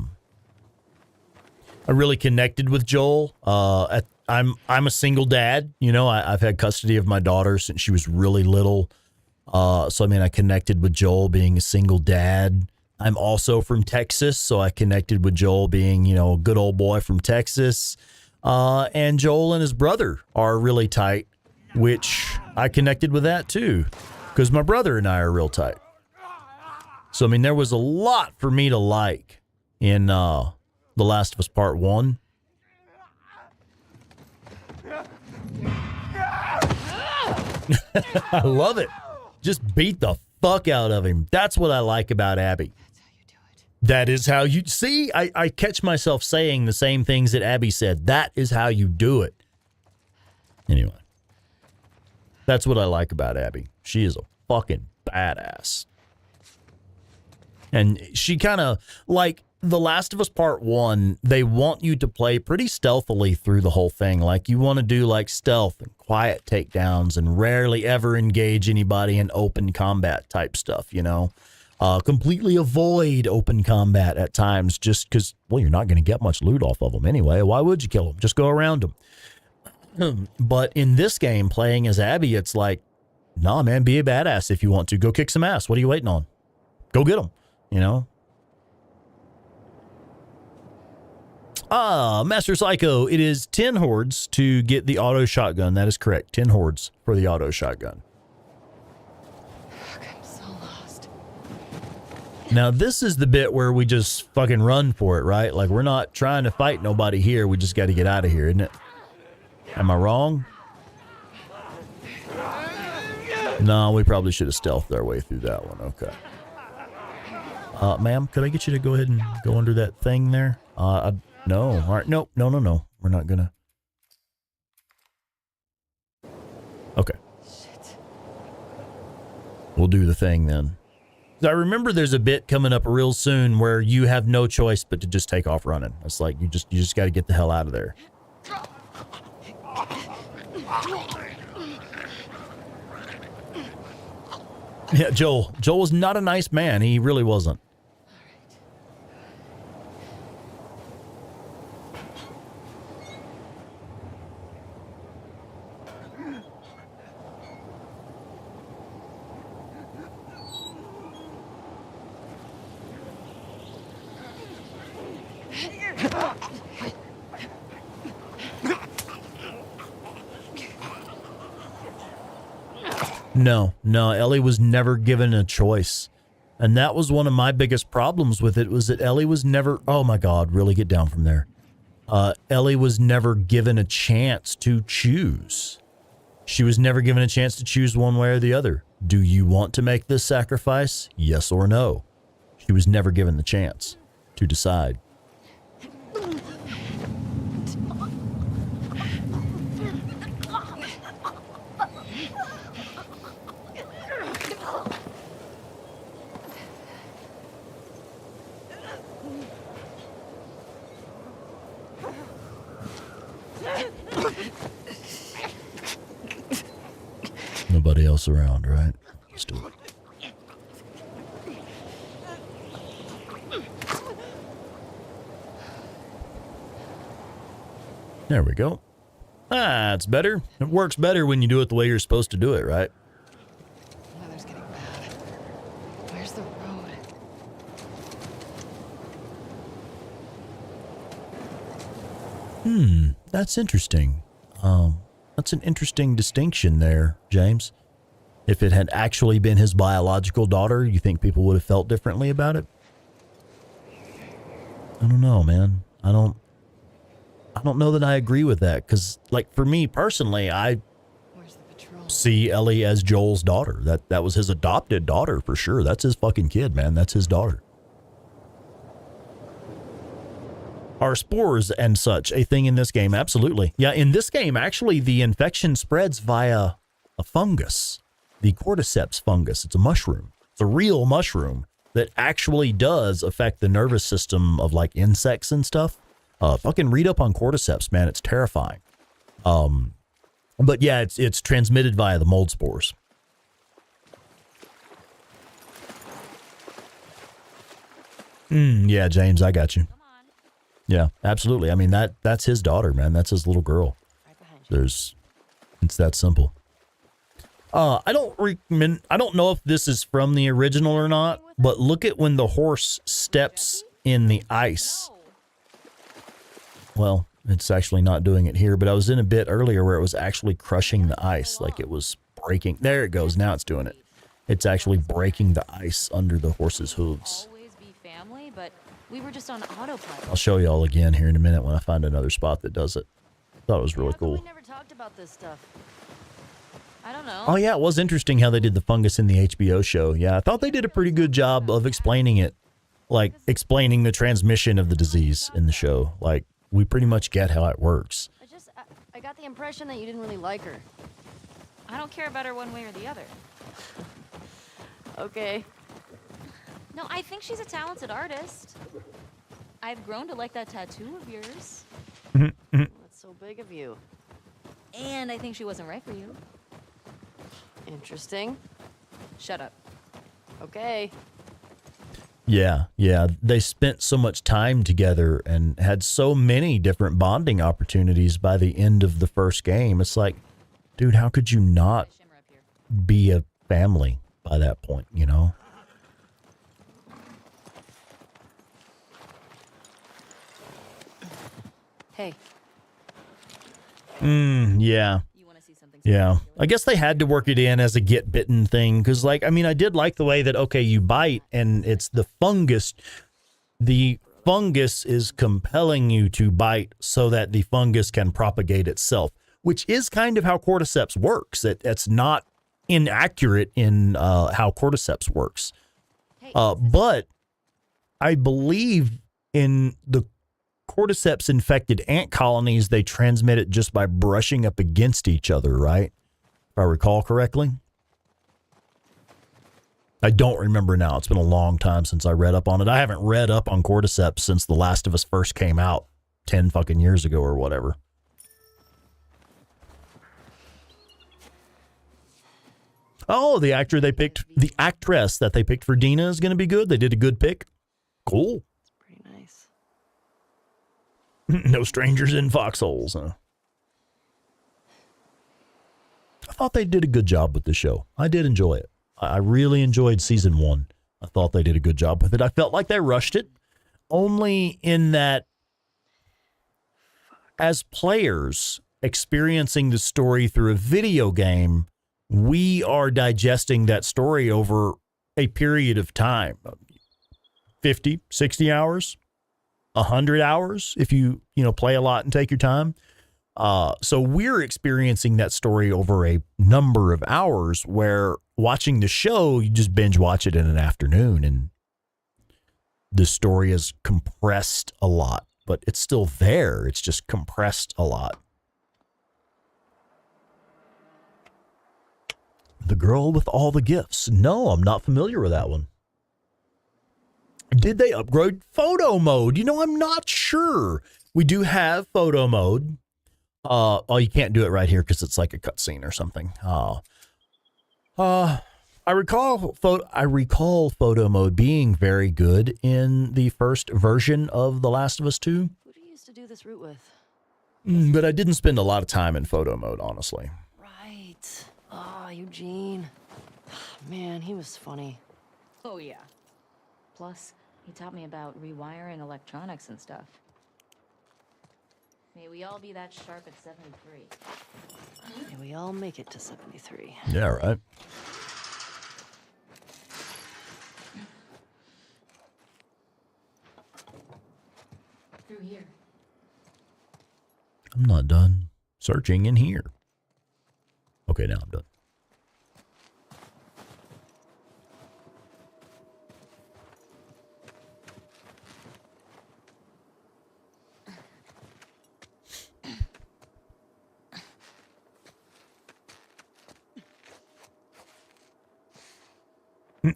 really connected with Joel. I'm a single dad, you know. I've had custody of my daughter since she was really little. So I mean, I connected with Joel being a single dad. I'm also from Texas, so I connected with Joel being, you know, a good old boy from Texas. And Joel and his brother are really tight, which I connected with that too, because my brother and I are real tight. So, I mean, there was a lot for me to like in The Last of Us Part 1. I love it. Just beat the fuck out of him. That's what I like about Abby. That is how you see. I catch myself saying the same things that Abby said. That is how you do it. Anyway, that's what I like about Abby. She is a fucking badass. And she kind of, like The Last of Us Part 1, they want you to play pretty stealthily through the whole thing. Like, you want to do like stealth and quiet takedowns and rarely ever engage anybody in open combat type stuff, you know? Completely avoid open combat at times just because, well, you're not going to get much loot off of them anyway. Why would you kill them? Just go around them. But in this game, playing as Abby, it's like, nah, man, be a badass if you want to. Go kick some ass. What are you waiting on? Go get them, you know? Master Psycho, it is 10 hordes to get the auto shotgun. That is correct. 10 hordes for the auto shotgun. I'm so lost. Now, this is the bit where we just fucking run for it, right? Like, we're not trying to fight nobody here. We just got to get out of here, isn't it? Am I wrong? No, we probably should have stealthed our way through that one. Okay. Ma'am, could I get you to go ahead and go under that thing there? No. All right. Nope. No. We're not gonna. Okay. Shit. We'll do the thing then. I remember there's a bit coming up real soon where you have no choice but to just take off running. It's like you just got to get the hell out of there. Yeah, Joel. Joel was not a nice man. He really wasn't. No, Ellie was never given a choice. And that was one of my biggest problems with it, was that Ellie was never, oh my God, really get down from there. Ellie was never given a chance to choose. She was never given a chance to choose one way or the other. Do you want to make this sacrifice? Yes or no? She was never given the chance to decide. Nobody else around, right? Let's do it. There we go. It's better. It works better when you do it the way you're supposed to do it, right? The weather's getting bad. Where's the road? That's interesting. That's an interesting distinction there, James. If it had actually been his biological daughter, you think people would have felt differently about it? I don't know, man. I don't know that I agree with that, because, like, for me personally, I see Ellie as Joel's daughter. That was his adopted daughter for sure. That's his fucking kid, man. That's his daughter. Are spores and such a thing in this game? Absolutely. Yeah, in this game, actually, the infection spreads via a fungus, the cordyceps fungus. It's a mushroom. It's a real mushroom that actually does affect the nervous system of, like, insects and stuff. Fucking read up on cordyceps, man. It's terrifying. But yeah, it's transmitted via the mold spores. Yeah, James, I got you. Yeah, absolutely. I mean, that's his daughter, man. That's his little girl. It's that simple. I don't know if this is from the original or not, but look at when the horse steps in the ice. Well, it's actually not doing it here, but I was in a bit earlier where it was actually crushing the ice, like it was breaking. There it goes. Now it's doing it. It's actually breaking the ice under the horse's hooves. Always be family, but we were just on autopilot. I'll show you all again here in a minute when I find another spot that does it. Thought it was really cool. We never talked about this stuff. I don't know. Oh yeah, it was interesting how they did the fungus in the HBO show. Yeah, I thought they did a pretty good job of explaining it, like explaining the transmission of the disease in the show. Like, we pretty much get how it works. I got the impression that you didn't really like her. I don't care about her one way or the other. Okay. No, I think she's a talented artist. I've grown to like that tattoo of yours. That's so big of you. And I think she wasn't right for you. Interesting. Shut up. Okay. Yeah. They spent so much time together and had so many different bonding opportunities by the end of the first game. It's like, dude, how could you not be a family by that point, you know? Hey. Yeah. Yeah. I guess they had to work it in as a get bitten thing. Cause like, I mean, I did like the way that, okay, you bite and it's the fungus. The fungus is compelling you to bite so that the fungus can propagate itself, which is kind of how cordyceps works. It's not inaccurate in how cordyceps works. But I believe in the cordyceps infected ant colonies, they transmit it just by brushing up against each other, right? If I recall correctly. I don't remember now. It's been a long time since I read up on it. I haven't read up on cordyceps since The Last of Us first came out 10 fucking years ago or whatever. Oh, the actress that they picked for Dina is going to be good. They did a good pick. Cool. Pretty nice. No strangers in foxholes, huh? I thought they did a good job with the show. I did enjoy it. I really enjoyed season 1. I thought they did a good job with it. I felt like they rushed it, only in that as players experiencing the story through a video game, we are digesting that story over a period of time. 50, 60 hours, 100 hours if you play a lot and take your time. So we're experiencing that story over a number of hours, where watching the show, you just binge watch it in an afternoon, and the story is compressed a lot, but it's still there. It's just compressed a lot. The Girl with All the Gifts. No, I'm not familiar with that one. Did they upgrade photo mode? I'm not sure. We do have photo mode. Oh, you can't do it right here because it's like a cutscene or something. I recall photo mode being very good in the first version of The Last of Us 2. Who do you used to do this route with? But I didn't spend a lot of time in photo mode, honestly. Right. Ah, Eugene. Man, he was funny. Oh, yeah. Plus, he taught me about rewiring electronics and stuff. May we all be that sharp at 73. May we all make it to 73. Yeah, right. Through here. I'm not done searching in here. Okay, now I'm done.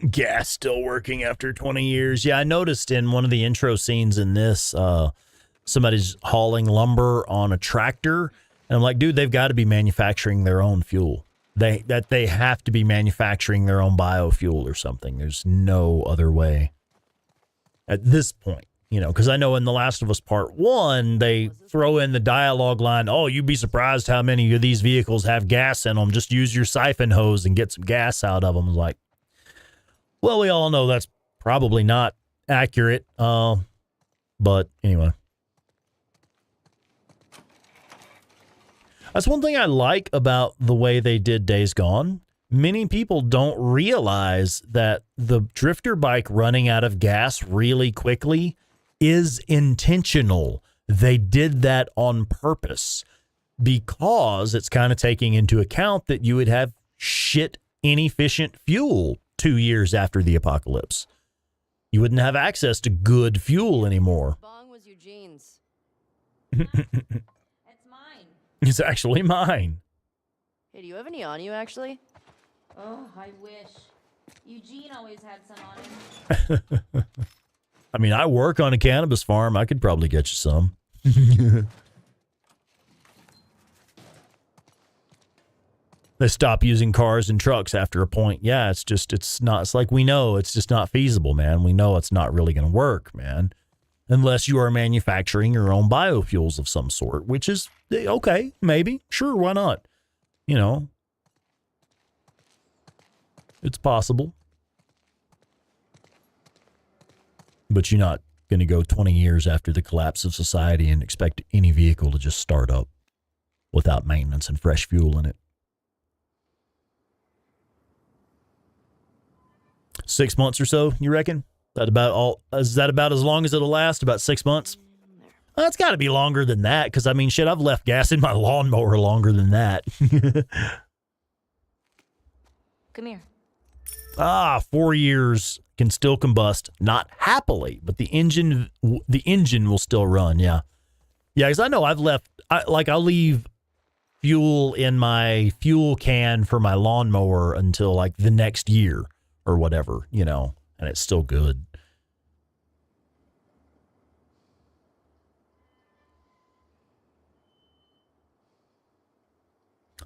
Gas still working after 20 years. Yeah, I noticed in one of the intro scenes in this, somebody's hauling lumber on a tractor. And I'm like, dude, they've got to be manufacturing their own fuel. They have to be manufacturing their own biofuel or something. There's no other way at this point, because I know in The Last of Us Part 1, they throw in the dialogue line, oh, you'd be surprised how many of these vehicles have gas in them. Just use your siphon hose and get some gas out of them. I'm like, well, we all know that's probably not accurate. But anyway. That's one thing I like about the way they did Days Gone. Many people don't realize that the drifter bike running out of gas really quickly is intentional. They did that on purpose because it's kind of taking into account that you would have shit inefficient fuel 2 years after the apocalypse. You wouldn't have access to good fuel anymore. Bong was Eugene's. It's mine. It's actually mine. Hey, do you have any on you, actually? Oh, I wish. Eugene always had some on him. I mean, I work on a cannabis farm. I could probably get you some. They stop using cars and trucks after a point. Yeah, it's like we know it's just not feasible, man. We know it's not really going to work, man. Unless you are manufacturing your own biofuels of some sort, which is okay, maybe. Sure, why not? It's possible. But you're not going to go 20 years after the collapse of society and expect any vehicle to just start up without maintenance and fresh fuel in it. 6 months or so, you reckon? Is that about as long as it'll last? About 6 months? It's got to be longer than that, because, I mean, shit, I've left gas in my lawnmower longer than that. Come here. 4 years can still combust, not happily, but the engine will still run. Yeah. Yeah, because I know I'll leave fuel in my fuel can for my lawnmower until like the next year or whatever, you know, and it's still good.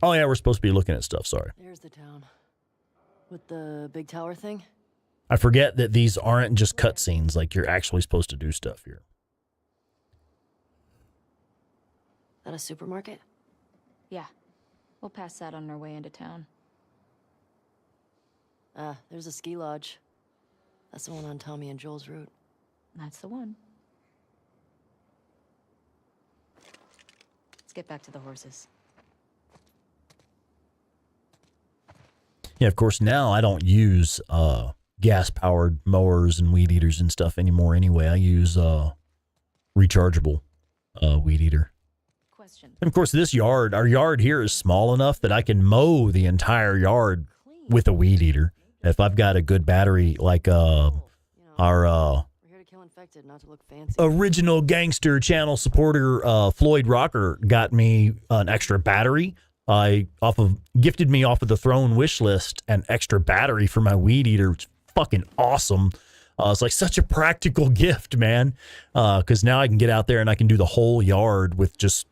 Oh, yeah, we're supposed to be looking at stuff. Sorry. There's the town. With the big tower thing? I forget that these aren't just cutscenes. Like, you're actually supposed to do stuff here. That a supermarket? Yeah. We'll pass that on our way into town. There's a ski lodge. That's the one on Tommy and Joel's route. That's the one. Let's get back to the horses. Yeah, of course, now I don't use gas-powered mowers and weed eaters and stuff anymore anyway. I use rechargeable weed eater. Question. And of course, our yard here is small enough that I can mow the entire yard with a weed eater. If I've got a good battery, like our We're here to kill infected, not to look fancy. original gangster channel supporter Floyd Rocker got me an extra battery. Gifted me off of the Throne Wishlist an extra battery for my weed eater, which is fucking awesome. It's like such a practical gift, man. Because now I can get out there and I can do the whole yard with just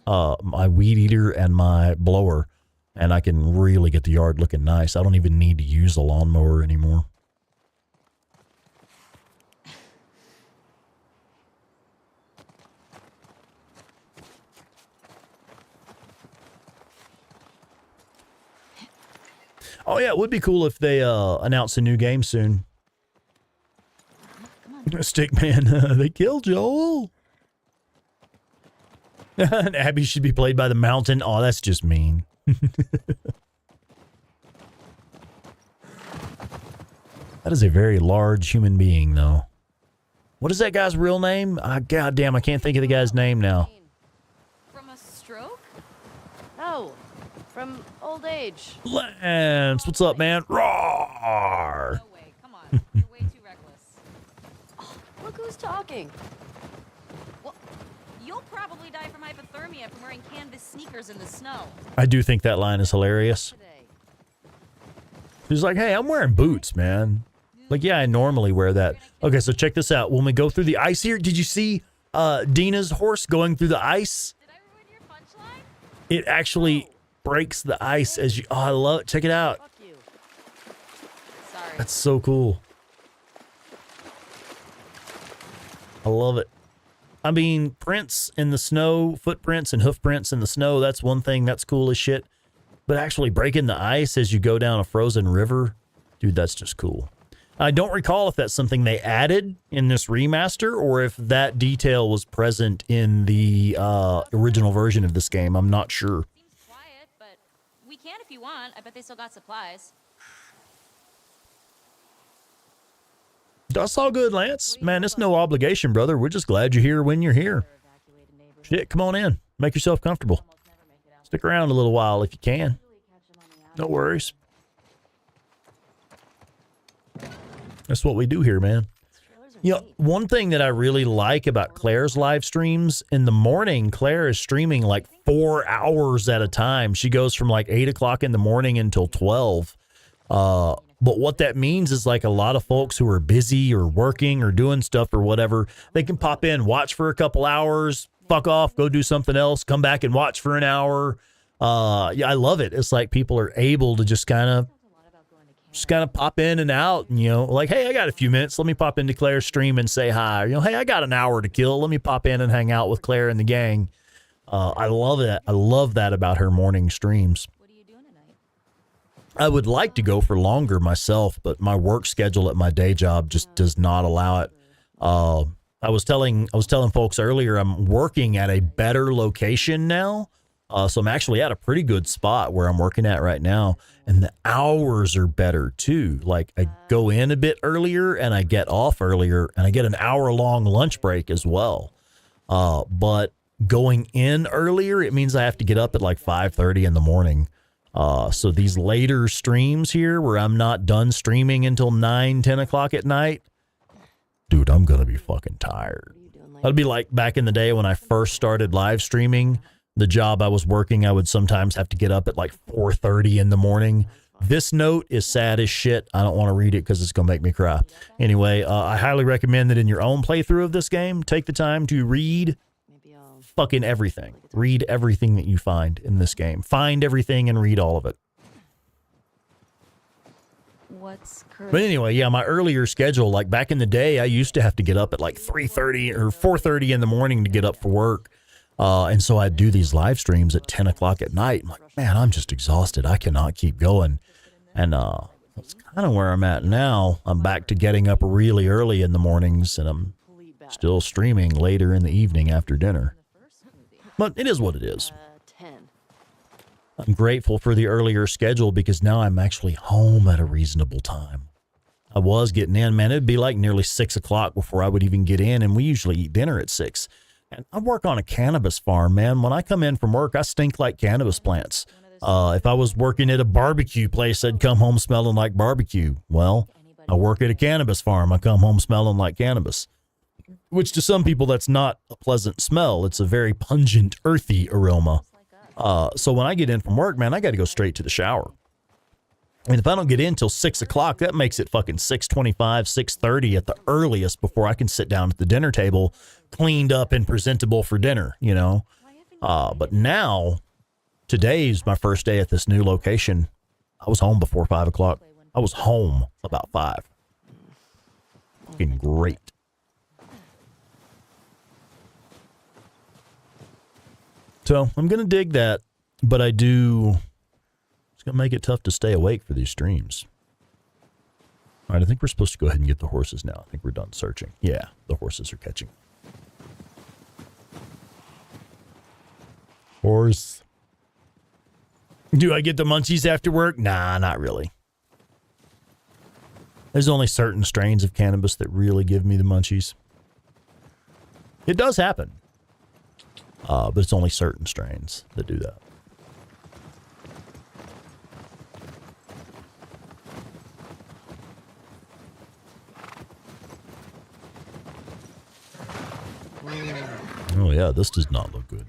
my weed eater and my blower, and I can really get the yard looking nice. I don't even need to use a lawnmower anymore. Oh, yeah, it would be cool if they announce a new game soon. Stickman, they killed Joel. And Abby should be played by the mountain. Oh, that's just mean. That is a very large human being, though. What is that guy's real name? God damn, I can't think of the guy's name now. From a stroke? No, from old age. Lance, what's up, man? Roar! No way. Come on. You're way too reckless. Look who's talking. Well, you'll probably die from hypothermia from wearing canvas sneakers in the snow. I do think that line is hilarious. He's like, hey, I'm wearing boots, man. Like, yeah, I normally wear that. Okay, so check this out. When we go through the ice here, did you see Dina's horse going through the ice? Did I ruin your punchline? It actually breaks the ice as you... Oh, I love it. Check it out. Fuck you. Sorry. That's so cool. I love it. I mean, prints in the snow, footprints and hoof prints in the snow, that's one thing. That's cool as shit. But actually breaking the ice as you go down a frozen river, dude, that's just cool. I don't recall if that's something they added in this remaster or if that detail was present in the original version of this game. I'm not sure. Seems quiet, but we can if you want. I bet they still got supplies. That's all good, Lance. Man, it's no obligation, brother. We're just glad you're here when you're here. Shit, come on in. Make yourself comfortable. Stick around a little while if you can. No worries. That's what we do here, man. You know, one thing that I really like about Claire's live streams, in the morning, Claire is streaming like 4 hours at a time. She goes from like 8 o'clock in the morning until 12. But what that means is like a lot of folks who are busy or working or doing stuff or whatever, they can pop in, watch for a couple hours, fuck off, go do something else, come back and watch for an hour. Yeah, I love it. It's like people are able to just kind of pop in and out, and, you know, like, hey, I got a few minutes. Let me pop into Claire's stream and say hi. You know, hey, I got an hour to kill. Let me pop in and hang out with Claire and the gang. I love it. I love that about her morning streams. What are you doing tonight? I would like to go for longer myself, but my work schedule at my day job just does not allow it. I was telling folks earlier, I'm working at a better location now. So I'm actually at a pretty good spot where I'm working at right now, and the hours are better too. Like, I go in a bit earlier and I get off earlier, and I get an hour-long lunch break as well. But going in earlier, it means I have to get up at like 5:30 in the morning. So these later streams here where I'm not done streaming until 9, 10 o'clock at night, dude, I'm going to be fucking tired. That'd be like back in the day when I first started live streaming. The job I was working, I would sometimes have to get up at like 4:30 in the morning. This note is sad as shit. I don't want to read it because it's going to make me cry. Anyway, I highly recommend that in your own playthrough of this game, take the time to read fucking everything. Read everything that you find in this game. Find everything and read all of it. But anyway, yeah, my earlier schedule, like back in the day, I used to have to get up at like 3:30 or 4:30 in the morning to get up for work. And so I'd do these live streams at 10 o'clock at night. I'm like, man, I'm just exhausted. I cannot keep going. And that's kind of where I'm at now. I'm back to getting up really early in the mornings, and I'm still streaming later in the evening after dinner. But it is what it is. I'm grateful for the earlier schedule because now I'm actually home at a reasonable time. I was getting in, man, it'd be like nearly 6 o'clock before I would even get in, and we usually eat dinner at 6. And I work on a cannabis farm, man. When I come in from work, I stink like cannabis plants. If I was working at a barbecue place, I'd come home smelling like barbecue. Well, I work at a cannabis farm. I come home smelling like cannabis, which to some people, that's not a pleasant smell. It's a very pungent, earthy aroma. So when I get in from work, man, I got to go straight to the shower. And if I don't get in till 6 o'clock, that makes it fucking 6:25, 6:30 at the earliest before I can sit down at the dinner table, cleaned up and presentable for dinner, you know. But now, today's my first day at this new location. I was home before 5 o'clock. I was home about 5. Fucking great. So I'm going to dig that, but it's going to make it tough to stay awake for these streams. All right, I think we're supposed to go ahead and get the horses now. I think we're done searching. Yeah, the horses are catching. Horse. Do I get the munchies after work? Nah, not really. There's only certain strains of cannabis that really give me the munchies. It does happen. But it's only certain strains that do that. Oh yeah, this does not look good.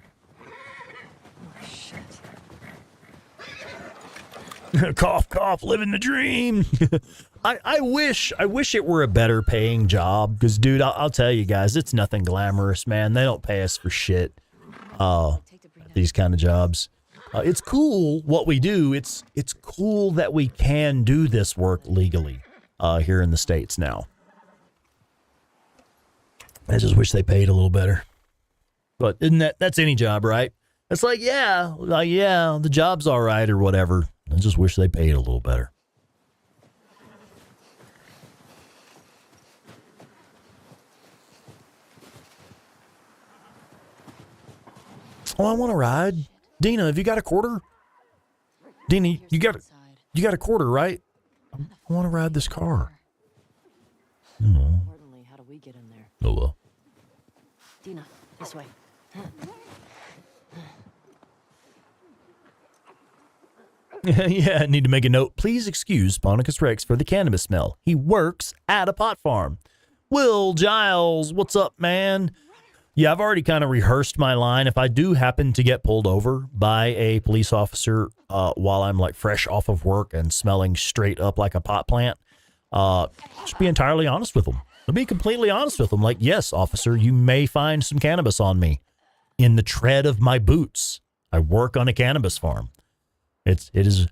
Cough, cough, living the dream. I wish it were a better paying job, because dude, I'll tell you guys, it's nothing glamorous, man. They don't pay us for shit. These kind of jobs. It's cool what we do. It's cool that we can do this work legally here in the States now. I just wish they paid a little better. But that's any job, right? It's like, yeah, the job's all right or whatever. I just wish they paid a little better. Oh, I want to ride. Dina, have you got a quarter? Dina, you got a quarter, right? I want to ride this car. Oh. How do we get in there? Oh well. Dina, this way. Yeah, I need to make a note. Please excuse Sponicus Rex for the cannabis smell. He works at a pot farm. Will Giles, what's up, man? Yeah, I've already kind of rehearsed my line. If I do happen to get pulled over by a police officer while I'm like fresh off of work and smelling straight up like a pot plant, just be entirely honest with them. I'll be completely honest with them. Like, yes, officer, you may find some cannabis on me in the tread of my boots. I work on a cannabis farm. It is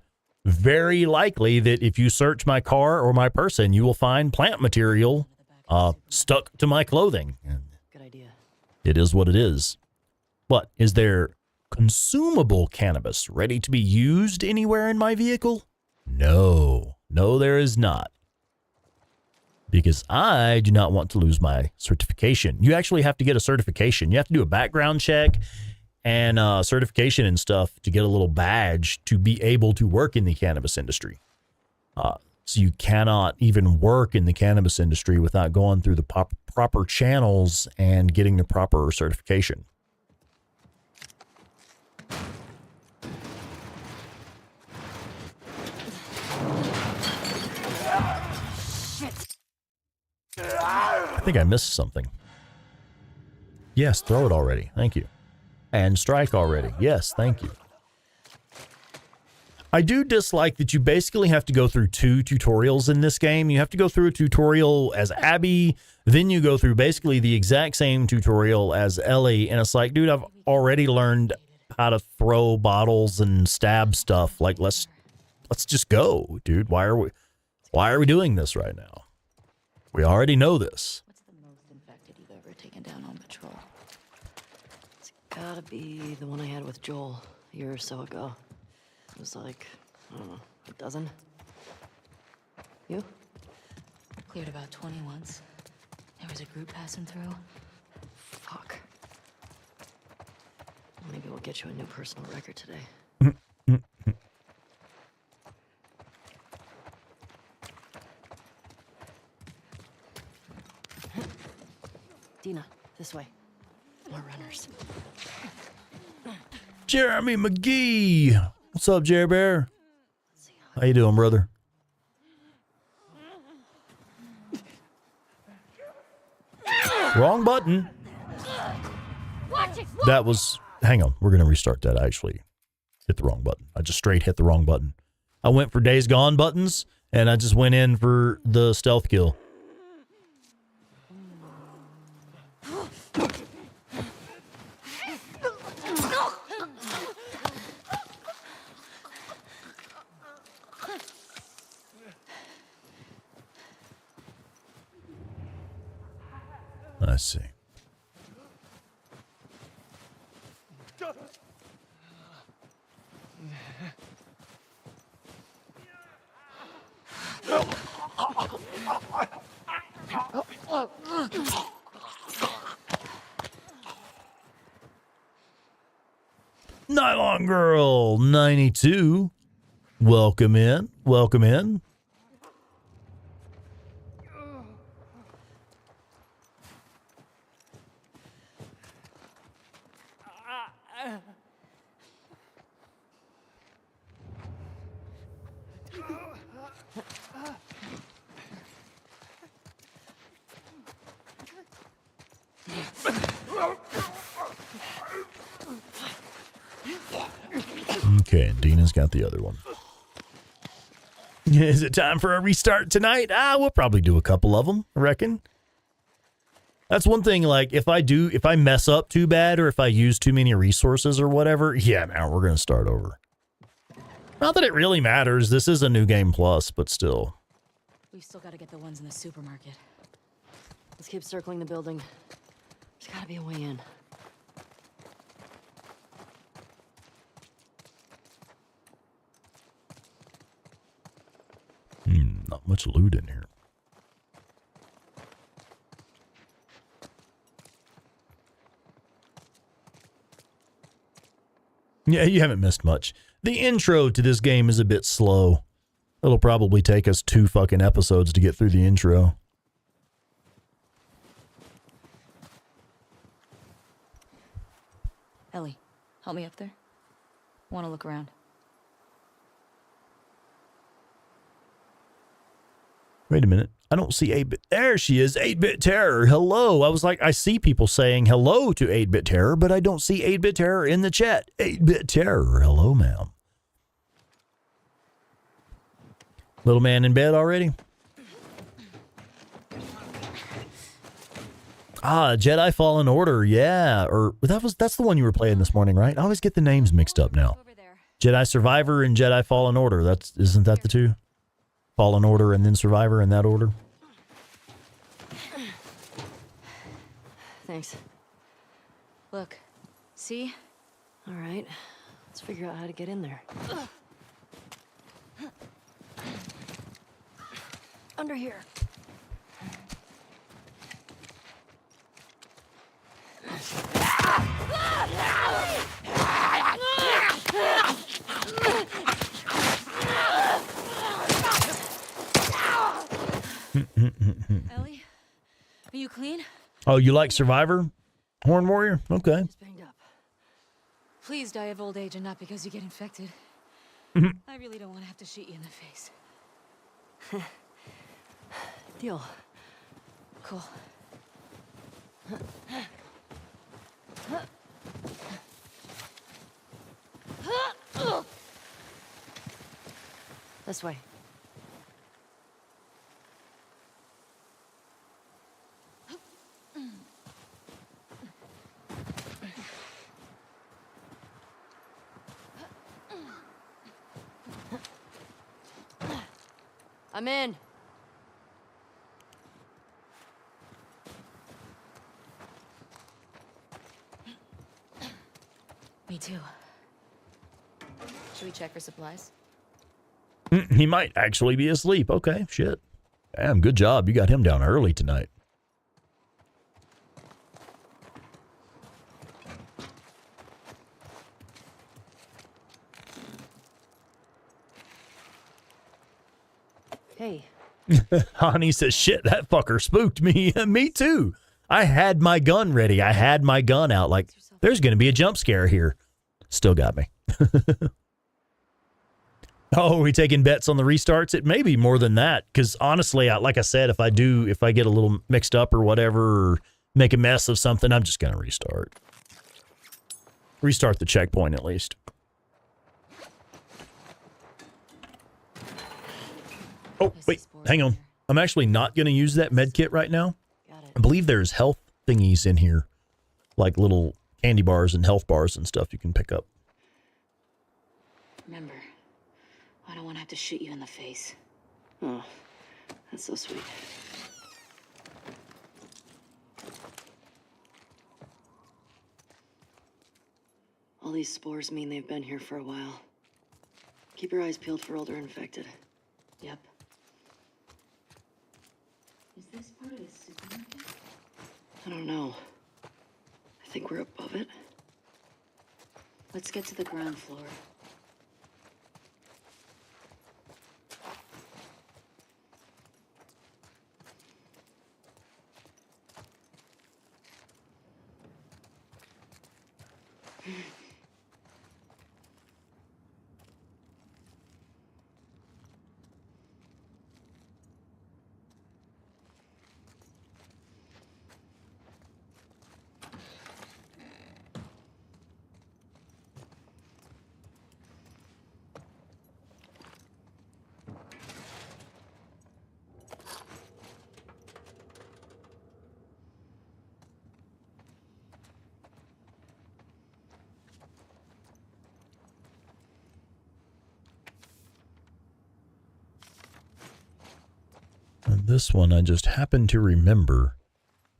very likely that if you search my car or my person, you will find plant material stuck to my clothing. Good idea. It is what it is. But is there consumable cannabis ready to be used anywhere in my vehicle? No, there is not. Because I do not want to lose my certification. You actually have to get a certification. You have to do a background check and certification and stuff to get a little badge to be able to work in the cannabis industry. So you cannot even work in the cannabis industry without going through the proper channels and getting the proper certification. I think I missed something. Yes, throw it already. Thank you. And strike already. Yes, thank you. I do dislike that you basically have to go through 2 tutorials in this game. You have to go through a tutorial as Abby, then you go through basically the exact same tutorial as Ellie, and it's like, dude, I've already learned how to throw bottles and stab stuff. Like, let's just go, dude. Why are we doing this right now? We already know this. What's the most infected you've ever taken down on patrol? It's gotta be the one I had with Joel a year or so ago. It was like, I don't know, a dozen? You? Cleared about 20 once. There was a group passing through. Fuck. Maybe we'll get you a new personal record today. Dina, this way. More runners. Jeremy McGee. What's up, Jerry Bear? How you doing, brother? Wrong button. That was... Hang on. We're going to restart that. I actually hit the wrong button. I just straight hit the wrong button. I went for Days Gone buttons, and I just went in for the stealth kill. I see. Nylon Girl 92. Welcome in. Welcome in. Okay, and Dina's got the other one. Is it time for a restart tonight? We'll probably do a couple of them, I reckon. That's one thing, like, if I mess up too bad or if I use too many resources or whatever, yeah, man, we're going to start over. Not that it really matters. This is a new game plus, but still. We've still got to get the ones in the supermarket. Let's keep circling the building. There's gotta be a way in. Not much loot in here. Yeah, you haven't missed much. The intro to this game is a bit slow. It'll probably take us 2 fucking episodes to get through the intro. Ellie, help me up there. Want to look around. Wait a minute. I don't see 8-bit. There she is. 8-bit Terror. Hello. I was like, I see people saying hello to 8-bit Terror, but I don't see 8-bit Terror in the chat. 8-bit Terror. Hello, ma'am. Little man in bed already? Jedi Fallen Order. Yeah. Or that's the one you were playing this morning, right? I always get the names mixed up now. Jedi Survivor and Jedi Fallen Order. Isn't that the two? Fallen Order and then Survivor in that order. Thanks. Look, see? All right, let's figure out how to get in there. Under here. Ellie, are you clean? Oh, you like Survivor? Horn Warrior? Okay. Please die of old age and not because you get infected. I really don't want to have to shoot you in the face. Deal. Cool. This way. I'm in. Me too. Should we check for supplies? He might actually be asleep. Okay, shit. Damn, good job. You got him down early tonight. Hey. Honey says, shit, that fucker spooked me. Me too. I had my gun ready. I had my gun out. Like, there's going to be a jump scare here. Still got me. Oh, are we taking bets on the restarts? It may be more than that. Because honestly, like I said, if I get a little mixed up or whatever, or make a mess of something, I'm just going to restart. Restart the checkpoint at least. Oh, wait, hang on. I'm actually not going to use that med kit right now. I believe there's health thingies in here, like little candy bars and health bars and stuff you can pick up. Remember, I don't want to have to shoot you in the face. Oh, that's so sweet. All these spores mean they've been here for a while. Keep your eyes peeled for older infected. Yep. Is this part of the supermarket? I don't know. I think we're above it. Let's get to the ground floor. This one I just happened to remember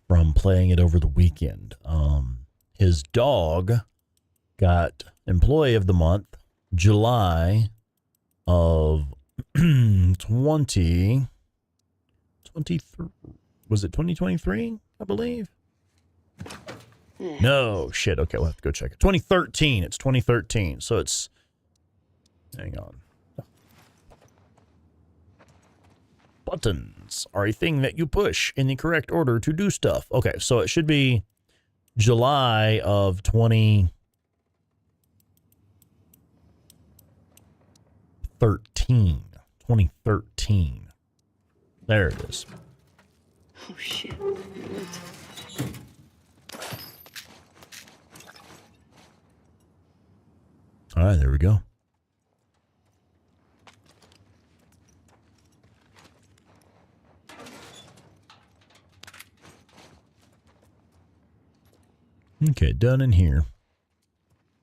from playing it over the weekend. His dog got Employee of the Month, July of 2023. Was it 2023? I believe. No, shit. Okay, we'll have to go check it. 2013. It's 2013. So it's. Hang on. Buttons are a thing that you push in the correct order to do stuff. Okay, so it should be July of 2013. 2013. There it is. Oh, shit. All right, there we go. Okay, done in here.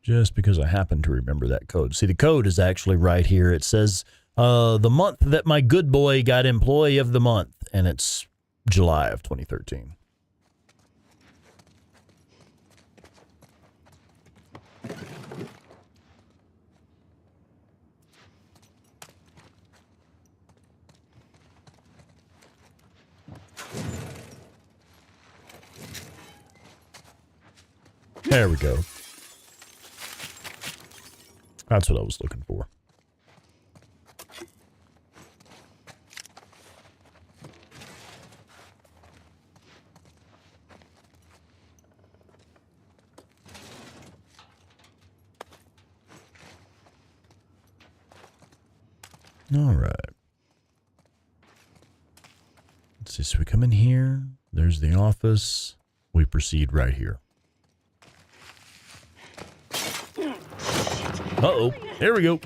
Just because I happen to remember that code. See, the code is actually right here. It says the month that my good boy got Employee of the Month, and it's July of 2013. There we go. That's what I was looking for. All right. Let's see. So we come in here. There's the office. We proceed right here. Uh-oh. There we go.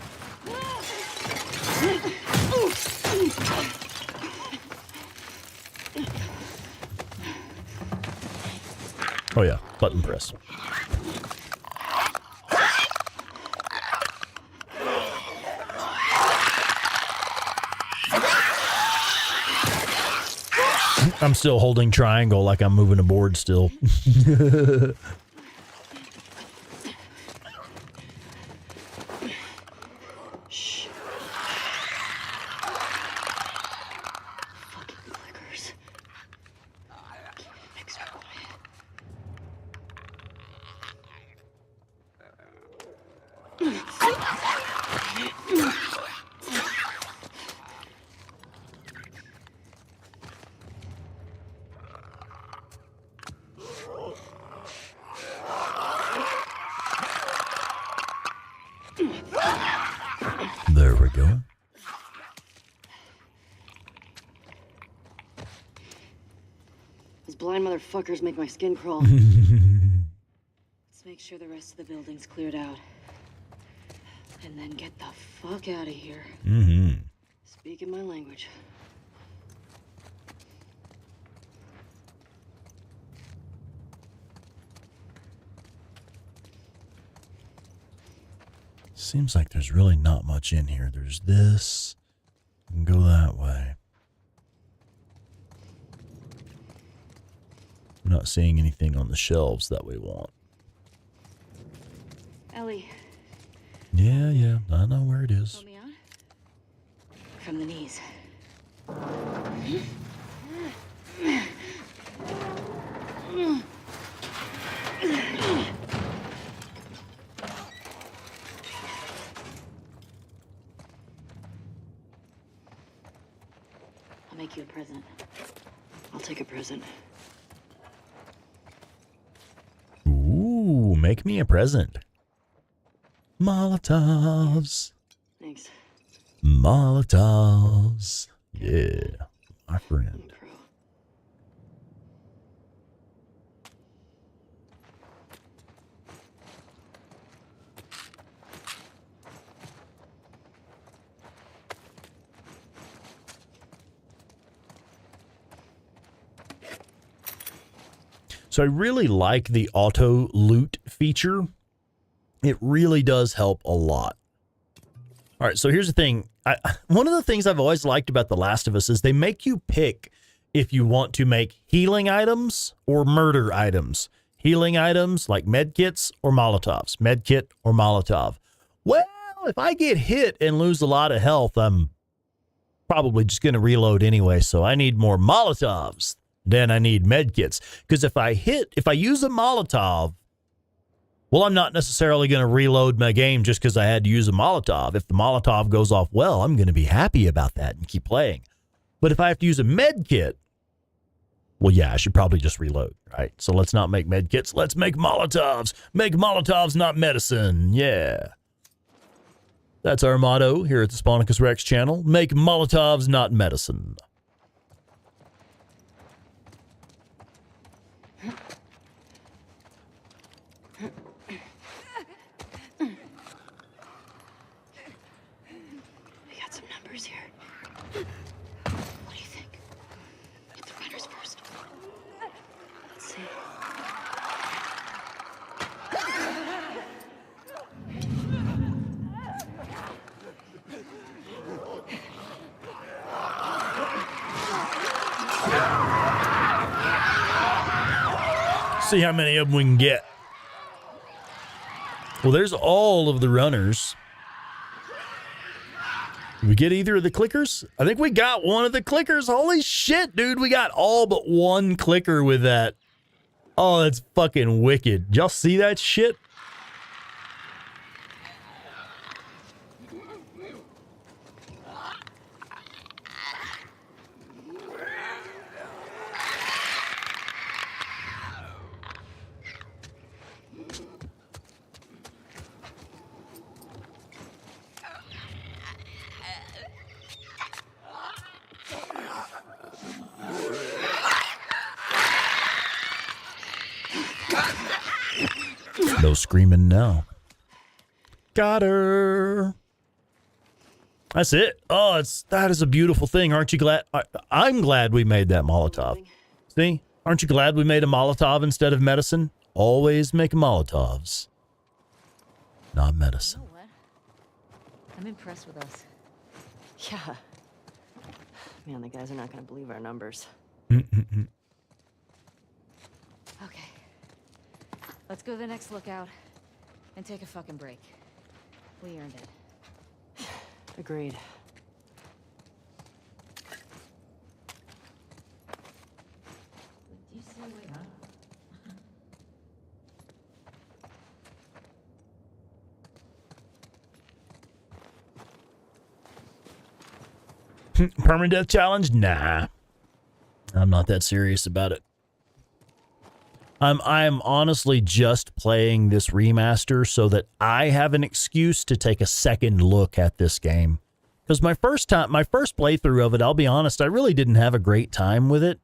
Oh yeah, button press. I'm still holding triangle like I'm moving a board still. Shh. Fucking clickers. Fix it. There we go. Those blind motherfuckers make my skin crawl. Let's make sure the rest of the building's cleared out. And then get the fuck out of here. Mm-hmm. Speaking my language. Seems like there's really not much in here. There's this. You can go that way. I'm not seeing anything on the shelves that we want. Ellie. Yeah, I know where it is. Help me out? From the knees. I'll make you a present. I'll take a present. Ooh, make me a present. Molotovs. Thanks. Molotovs. Yeah, my friend. So I really like the auto loot feature. It really does help a lot. All right, so here's the thing. One of the things I've always liked about The Last of Us is they make you pick if you want to make healing items or murder items. Healing items like medkits or Molotovs. Medkit or Molotov. Well, if I get hit and lose a lot of health, I'm probably just going to reload anyway, so I need more Molotovs than I need medkits. Because if I use a Molotov, well, I'm not necessarily going to reload my game just because I had to use a Molotov. If the Molotov goes off well, I'm going to be happy about that and keep playing. But if I have to use a medkit, well, yeah, I should probably just reload, right? So let's not make medkits. Let's make Molotovs. Make Molotovs, not medicine. Yeah. That's our motto here at the Sponicus Rex channel. Make Molotovs, not medicine. We got some numbers here. What do you think? Hit the runners first. Let's see. See how many of them we can get. Well, there's all of the runners. Did we get either of the clickers? I think we got one of the clickers. Holy shit, dude. We got all but one clicker with that. Oh, that's fucking wicked. Y'all see that shit? No screaming now. Got her. That's it. Oh, that is a beautiful thing. Aren't you glad? I'm glad we made that Molotov. See? Aren't you glad we made a Molotov instead of medicine? Always make Molotovs. Not medicine. You know what? I'm impressed with us. Yeah. Man, the guys are not going to believe our numbers. Mm-mm-mm. Okay. Let's go to the next lookout and take a fucking break. We earned it. Agreed. You say wait up. Permadeath challenge? Nah. I'm not that serious about it. I'm honestly just playing this remaster so that I have an excuse to take a second look at this game. Because my first playthrough of it, I'll be honest, I really didn't have a great time with it.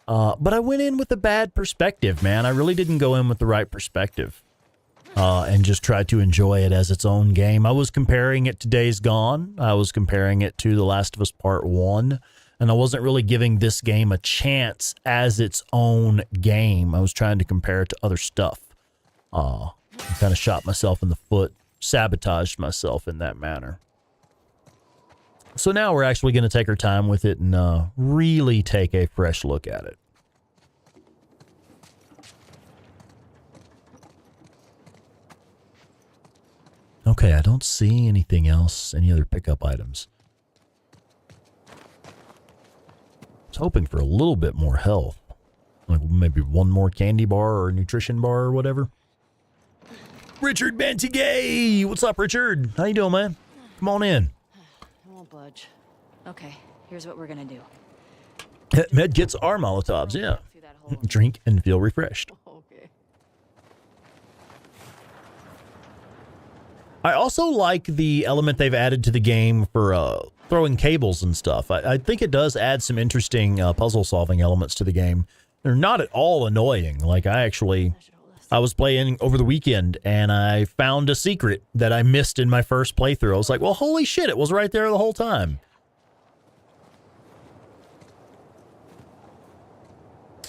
But I went in with a bad perspective, man. I really didn't go in with the right perspective. And just try to enjoy it as its own game. I was comparing it to Days Gone. I was comparing it to The Last of Us Part 1. And I wasn't really giving this game a chance as its own game. I was trying to compare it to other stuff. I kind of shot myself in the foot, sabotaged myself in that manner. So now we're actually going to take our time with it and really take a fresh look at it. Okay, I don't see anything else, any other pickup items. I was hoping for a little bit more health. Like maybe one more candy bar or nutrition bar or whatever. Richard Bantigay! What's up, Richard? How you doing, man? Come on in. I won't budge. Okay, here's what we're gonna do. Med kits are Molotovs, yeah. Drink and feel refreshed. Okay. I also like the element they've added to the game for throwing cables and stuff. I think it does add some interesting puzzle-solving elements to the game. They're not at all annoying. Like, I was playing over the weekend, and I found a secret that I missed in my first playthrough. I was like, well, holy shit, it was right there the whole time.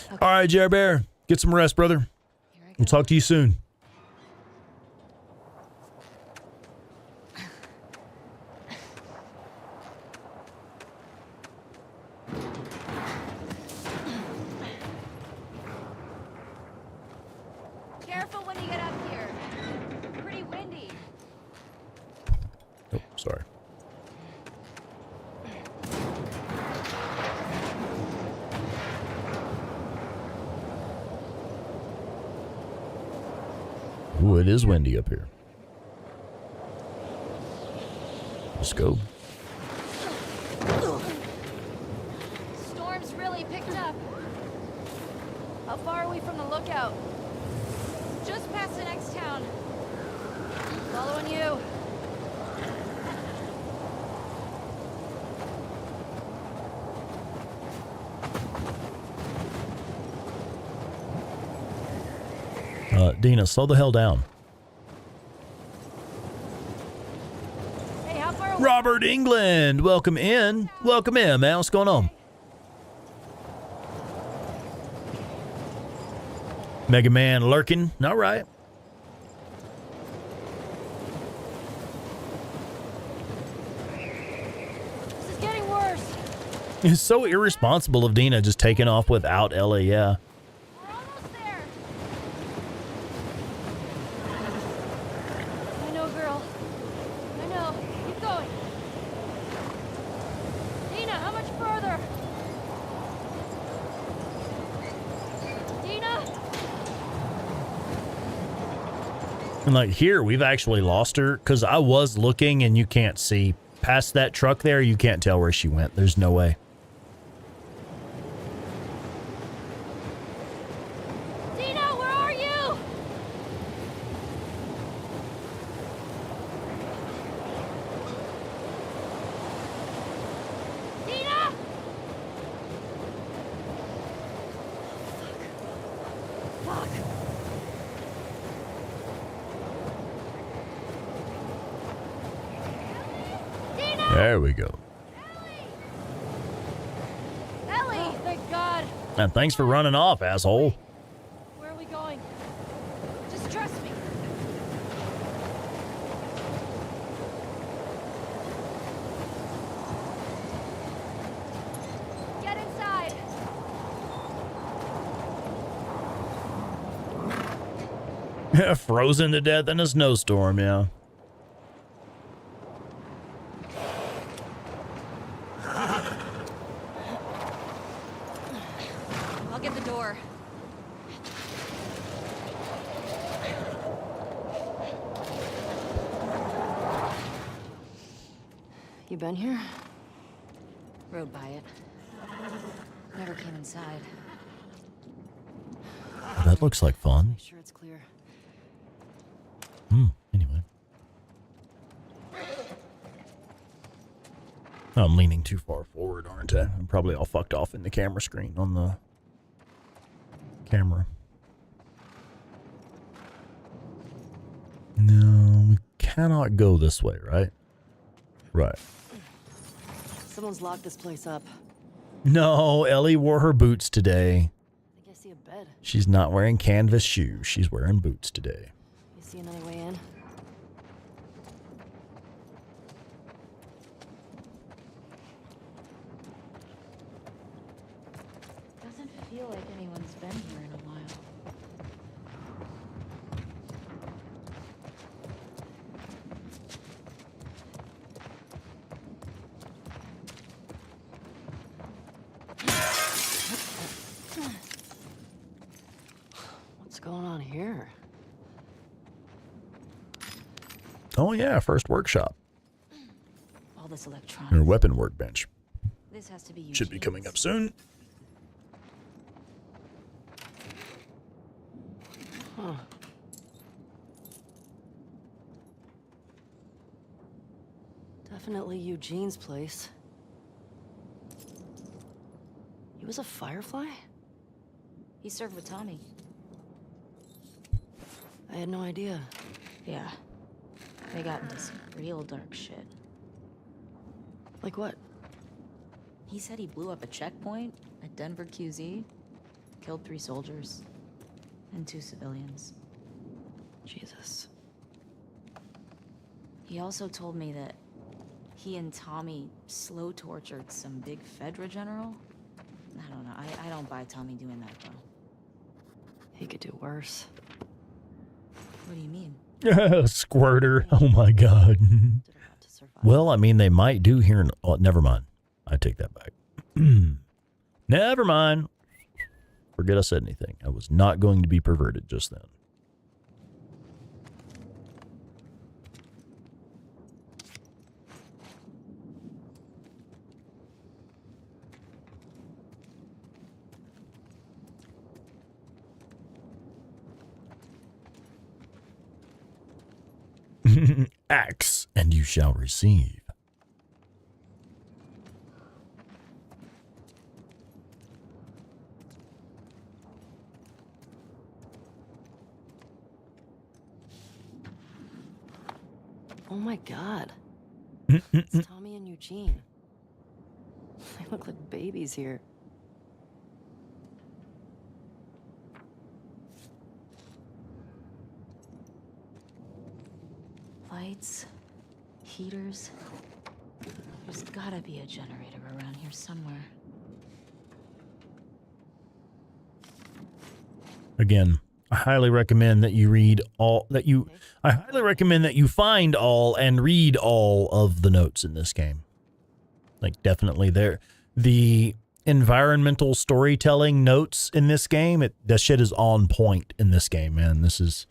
Okay. All right, Jer Bear, get some rest, brother. We'll talk to you soon. Careful when you get up here. Pretty windy. Oh, sorry. Ooh, it is windy up here. Let's go. Storm's really picked up. How far are we from the lookout? Just past the next town. Following you. Dina, slow the hell down. Hey, how far away? Robert England, welcome in. Welcome in, man. What's going on? Mega Man lurking. All right. This is getting worse. It's so irresponsible of Dina just taking off without Ellie, yeah. We're almost there. I know, girl. I know. Keep going. Dina, how much further? Dina? And like here, we've actually lost her because I was looking and you can't see past that truck there. You can't tell where she went. There's no way. Dina, where are you? Dina? Fuck. There we go. Ellie! Oh, thank God. And thanks for running off, asshole. Where are we going? Just trust me. Get inside. Frozen to death in a snowstorm, yeah. I'll get the door. You been here? Rode by it. Never came inside. That looks like fun. Make sure it's clear. Anyway. I'm leaning too far forward, aren't I? I'm probably all fucked off in the camera screen on the camera. No, we cannot go this way, right? Right. Someone's locked this place up. No, Ellie wore her boots today. I think I see a bed. She's not wearing canvas shoes. She's wearing boots today. You see another way in? Doesn't feel like anyone's been here in a while. What's going on here? Oh yeah, first workshop. All this Or electronics. weapon workbench. This has to be Should be coming up soon. Huh. Definitely Eugene's place. He was a firefly? He served with Tommy. I had no idea. Yeah. They got into some real dark shit. Like what? He said he blew up a checkpoint at Denver QZ, killed 3 soldiers, and 2 civilians. Jesus. He also told me that he and Tommy slow tortured some big Fedra general. I don't know. I don't buy Tommy doing that, though. He could do worse. What do you mean? Squirter. Oh my god. Well, I mean, they might do here in... Oh, never mind. I take that back. Never mind. Forget I said anything. I was not going to be perverted just then. Axe, and you shall receive. Oh my god. It's Tommy and Eugene. They look like babies here. Lights, heaters. There's gotta be a generator around here somewhere. Again, I highly recommend that you read all that you. I highly recommend that you find all and read all of the notes in this game. Like, definitely there. The environmental storytelling notes in this game, that shit is on point in this game, man. This is,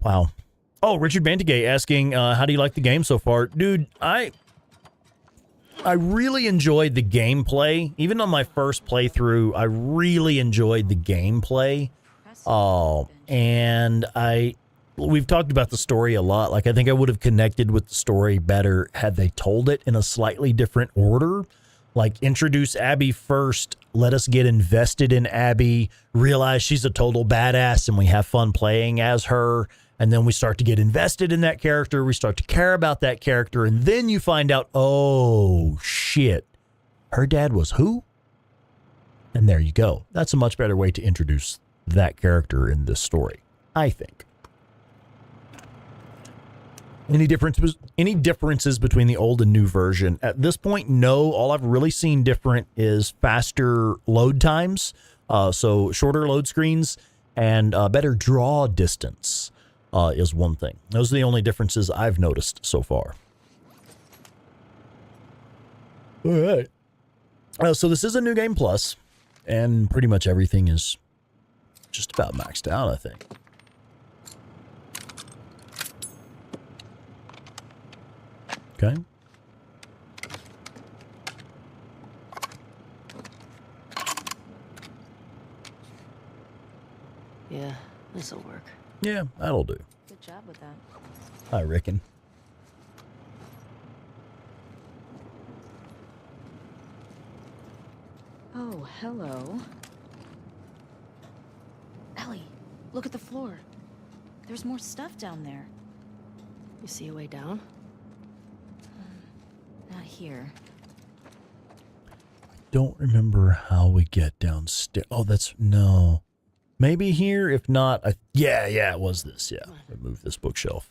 wow. Oh, Richard Bantigay asking, how do you like the game so far? Dude, I really enjoyed the gameplay. Even on my first playthrough, I really enjoyed the gameplay. And we've talked about the story a lot. Like, I think I would have connected with the story better had they told it in a slightly different order. Like, introduce Abby first, let us get invested in Abby, realize she's a total badass, and we have fun playing as her. And then we start to get invested in that character. We start to care about that character. And then you find out, oh, shit, her dad was who? And there you go. That's a much better way to introduce that character in this story, I think. Any differences between the old and new version? At this point, no. All I've really seen different is faster load times, so shorter load screens, and better draw distance is one thing. Those are the only differences I've noticed so far. All right. So this is a new game plus, and pretty much everything is just about maxed out, I think. Okay. Yeah, this'll work. Yeah, that'll do. Good job with that. I reckon. Oh, hello. Ellie, look at the floor. There's more stuff down there. You see a way down? Not here. Don't remember how we get downstairs. Oh, that's no. Maybe here. If not, yeah, it was this. Yeah, remove this bookshelf.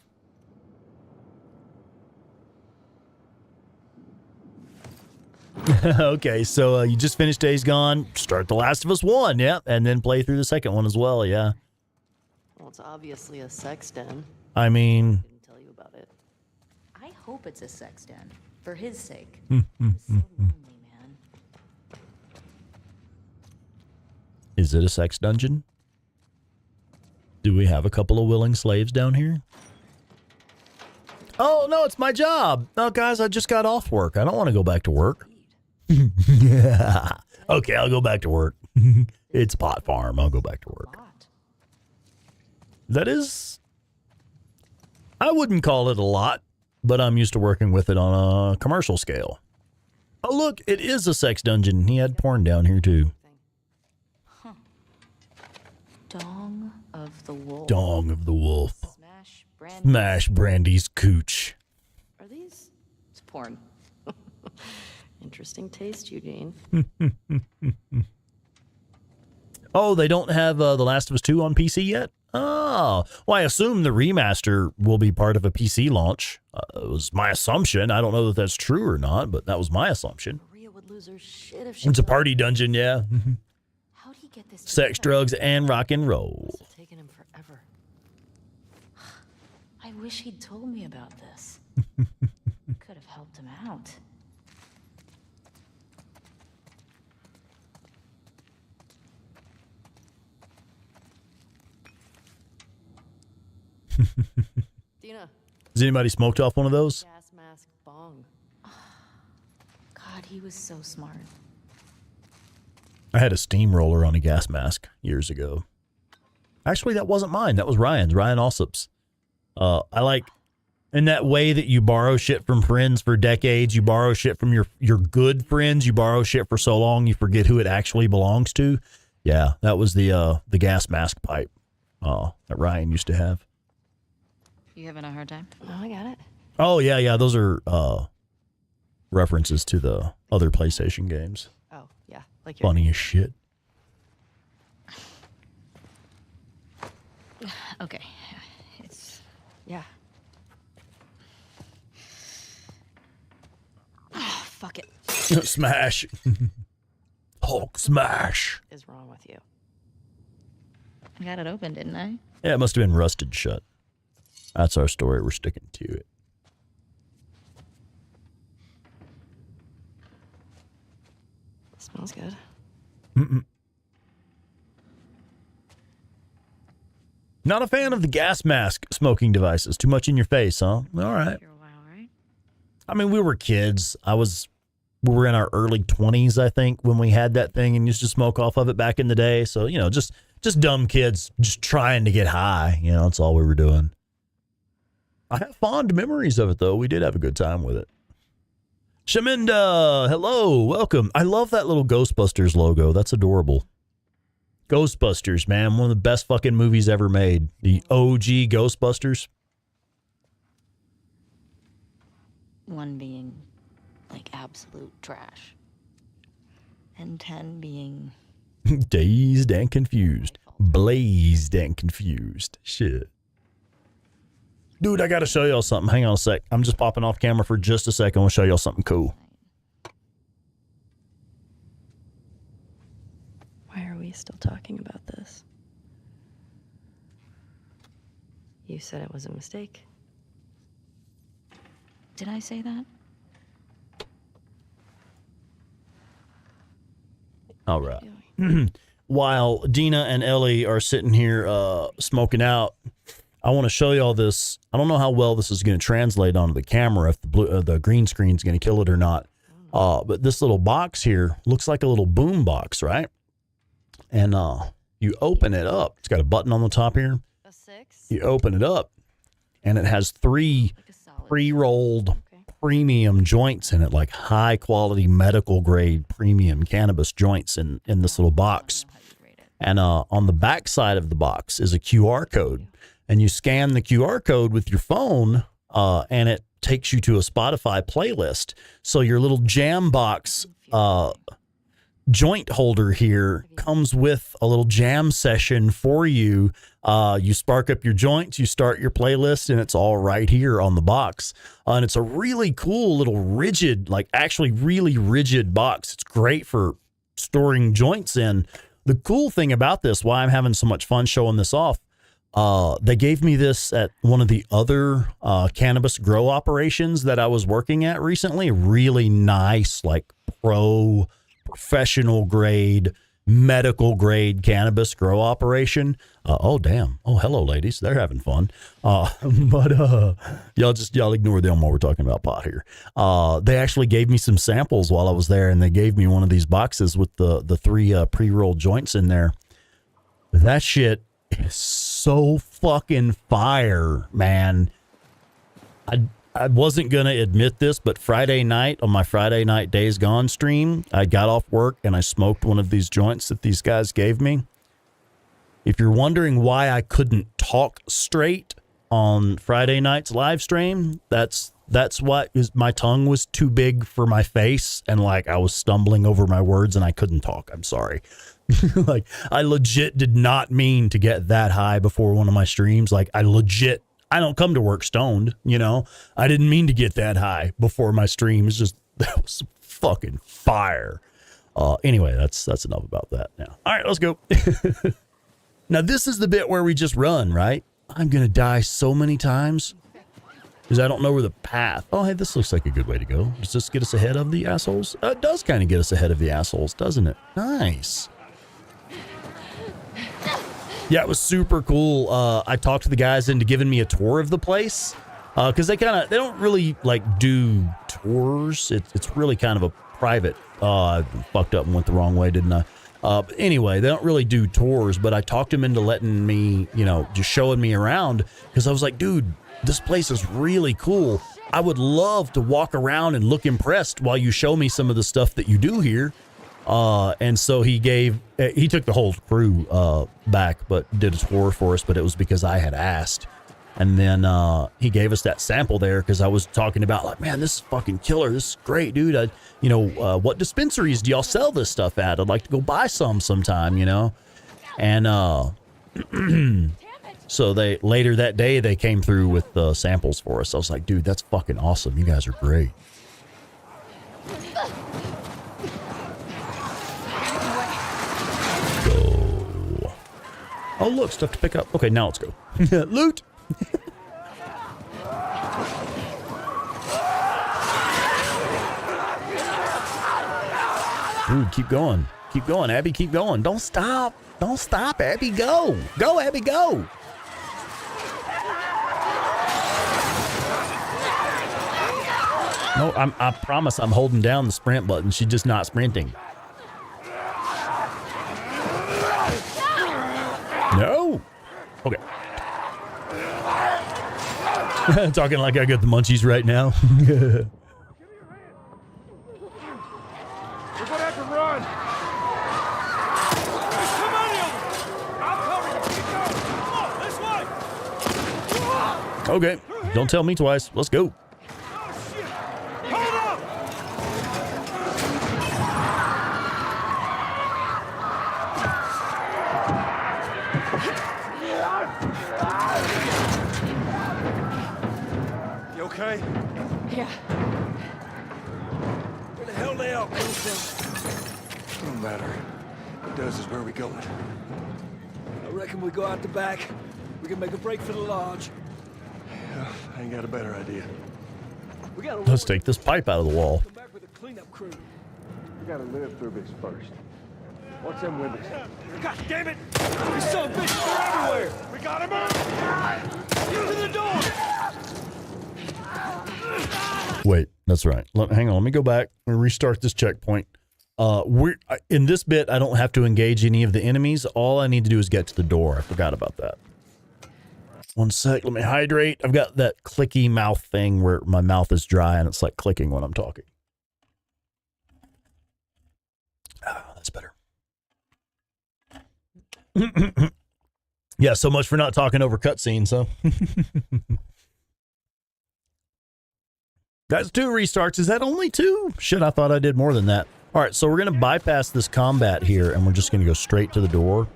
Okay, so you just finished Days Gone. Start The Last of Us 1, yeah, and then play through the second one as well, yeah. Well, it's obviously a sex den. I mean, Didn't tell you about it. I hope it's a sex den. For his sake. Is it a sex dungeon? Do we have a couple of willing slaves down here? Oh, no, it's my job. No, guys, I just got off work. I don't want to go back to work. Yeah. Okay, I'll go back to work. It's pot farm. I'll go back to work. That is... I wouldn't call it a lot, but I'm used to working with it on a commercial scale. Oh, look, it is a sex dungeon. He had porn down here, too. Huh. Dong of the Wolf. Dong of the Wolf. Smash Smash Brandy's cooch. Are these? It's porn. Interesting taste, Eugene. Oh, they don't have The Last of Us 2 on PC yet? Oh, well, I assume the remaster will be part of a PC launch. It was my assumption. I don't know that that's true or not, but that was my assumption. Maria would lose her shit if she It's a party dungeon, yeah. How'd he get this? Sex, drugs, and rock and roll. It's taken him forever. I wish he'd told me about this. Could have helped him out. Dina. Has anybody smoked off one of those? Gas mask bong. God, he was so smart. I had a steamroller on a gas mask years ago. Actually, that wasn't mine. That was Ryan's. Ryan Alsop's. I like, in that way that you borrow shit from friends for decades, you borrow shit from your good friends, you borrow shit for so long you forget who it actually belongs to. Yeah, that was the gas mask pipe that Ryan used to have. You having a hard time? No, I got it. Oh, yeah. Those are references to the other PlayStation games. Oh, yeah. Like your Funny as shit. Okay. It's... Yeah. Oh, fuck it. Smash. Hulk smash. What is wrong with you? I got it open, didn't I? Yeah, it must have been rusted shut. That's our story. We're sticking to it. Smells good. Not a fan of the gas mask smoking devices. Too much in your face, huh? All right. For a while, right? I mean, we were kids. We were in our early 20s, I think, when we had that thing and used to smoke off of it back in the day. So, just dumb kids just trying to get high. That's all we were doing. I have fond memories of it, though. We did have a good time with it. Shaminda, hello, welcome. I love that little Ghostbusters logo. That's adorable. Ghostbusters, man. One of the best fucking movies ever made. The OG Ghostbusters. 1 being, like, absolute trash. And 10 being... Dazed and confused. Blazed and confused. Shit. Dude, I gotta show y'all something. Hang on a sec. I'm just popping off camera for just a second. I want to show y'all something cool. Why are we still talking about this? You said it was a mistake. Did I say that? All right. While Dina and Ellie are sitting here smoking out, I want to show y'all this. I don't know how well this is going to translate onto the camera, if the green screen is going to kill it or not. But this little box here looks like a little boom box, right? And you open it up. It's got a button on the top here. A 6? You open it up, and it has 3 pre-rolled premium joints in it, like high quality medical grade premium cannabis joints in this little box. And on the back side of the box is a QR code, and you scan the QR code with your phone, and it takes you to a Spotify playlist. So your little jam box joint holder here comes with a little jam session for you. You spark up your joints, you start your playlist, and it's all right here on the box. And it's a really cool little rigid, like actually really rigid box. It's great for storing joints in. The cool thing about this, why I'm having so much fun showing this off, they gave me this at one of the other cannabis grow operations that I was working at recently. Really nice, like professional grade, medical grade cannabis grow operation. Oh damn. Oh, hello ladies. They're having fun. But y'all ignore them while we're talking about pot here. They actually gave me some samples while I was there, and they gave me one of these boxes with the 3 pre-rolled joints in there. That shit is so fucking fire, man. I wasn't going to admit this, but Friday night, on my Friday night Days Gone stream, I got off work and I smoked one of these joints that these guys gave me. If you're wondering why I couldn't talk straight on Friday night's live stream, that's why, my tongue was too big for my face, and like I was stumbling over my words and I couldn't talk. I'm sorry. Like, I legit did not mean to get that high before one of my streams. Like, I don't come to work stoned, you know. I didn't mean to get that high before my stream. It's just, that was fucking fire. Anyway, that's enough about that now. All right, let's go. Now, this is the bit where we just run, right? I'm going to die so many times because I don't know where the path. Oh, hey, this looks like a good way to go. Does this get us ahead of the assholes? It does kind of get us ahead of the assholes, doesn't it? Nice. Yeah, it was super cool. I talked to the guys into giving me a tour of the place because they don't really like do tours. It's really kind of a private. I fucked up and went the wrong way, didn't I? But anyway, they don't really do tours, but I talked them into letting me, just showing me around, because I was like, dude, this place is really cool. I would love to walk around and look impressed while you show me some of the stuff that you do here. And so he took the whole crew back, but did a tour for us, but it was because I had asked. And then he gave us that sample there because I was talking about, like, man, this is fucking killer. This is great, dude. What dispensaries do y'all sell this stuff at? I'd like to go buy some sometime, And so later that day, they came through with samples for us. I was like, dude, that's fucking awesome. You guys are great. Go. Oh, look, stuff to pick up. Okay, now let's go. Loot. Dude, keep going. Keep going, Abby. Keep going. Don't stop. Don't stop, Abby. Go. Go, Abby. Go. No, I promise I'm holding down the sprint button. She's just not sprinting. No. Okay. Talking like I got the munchies right now. We're gonna have to run. Come on, Okay, don't tell me twice. Let's go. You okay? Yeah. Where the hell they all come from? No matter. What does is where we going. I reckon we go out the back. We can make a break for the lodge. Yeah, I ain't got a better idea. We gotta Let's take this pipe out of the wall. come back with a cleanup crew. We gotta live through this first. What's them windows? God damn it! These son of bitches are everywhere! We got him up! Get to the door! Wait, that's right. Hang on, let me go back and restart this checkpoint. We're in this bit. I don't have to engage any of the enemies. All I need to do is get to the door. I forgot about that. One sec. Let me hydrate. I've got that clicky mouth thing where my mouth is dry and it's like clicking when I'm talking. Ah, that's better. Yeah, so much for not talking over cutscenes, huh? That's 2 restarts. Is that only 2? Shit, I thought I did more than that. All right, so we're going to bypass this combat here, and we're just going to go straight to the door.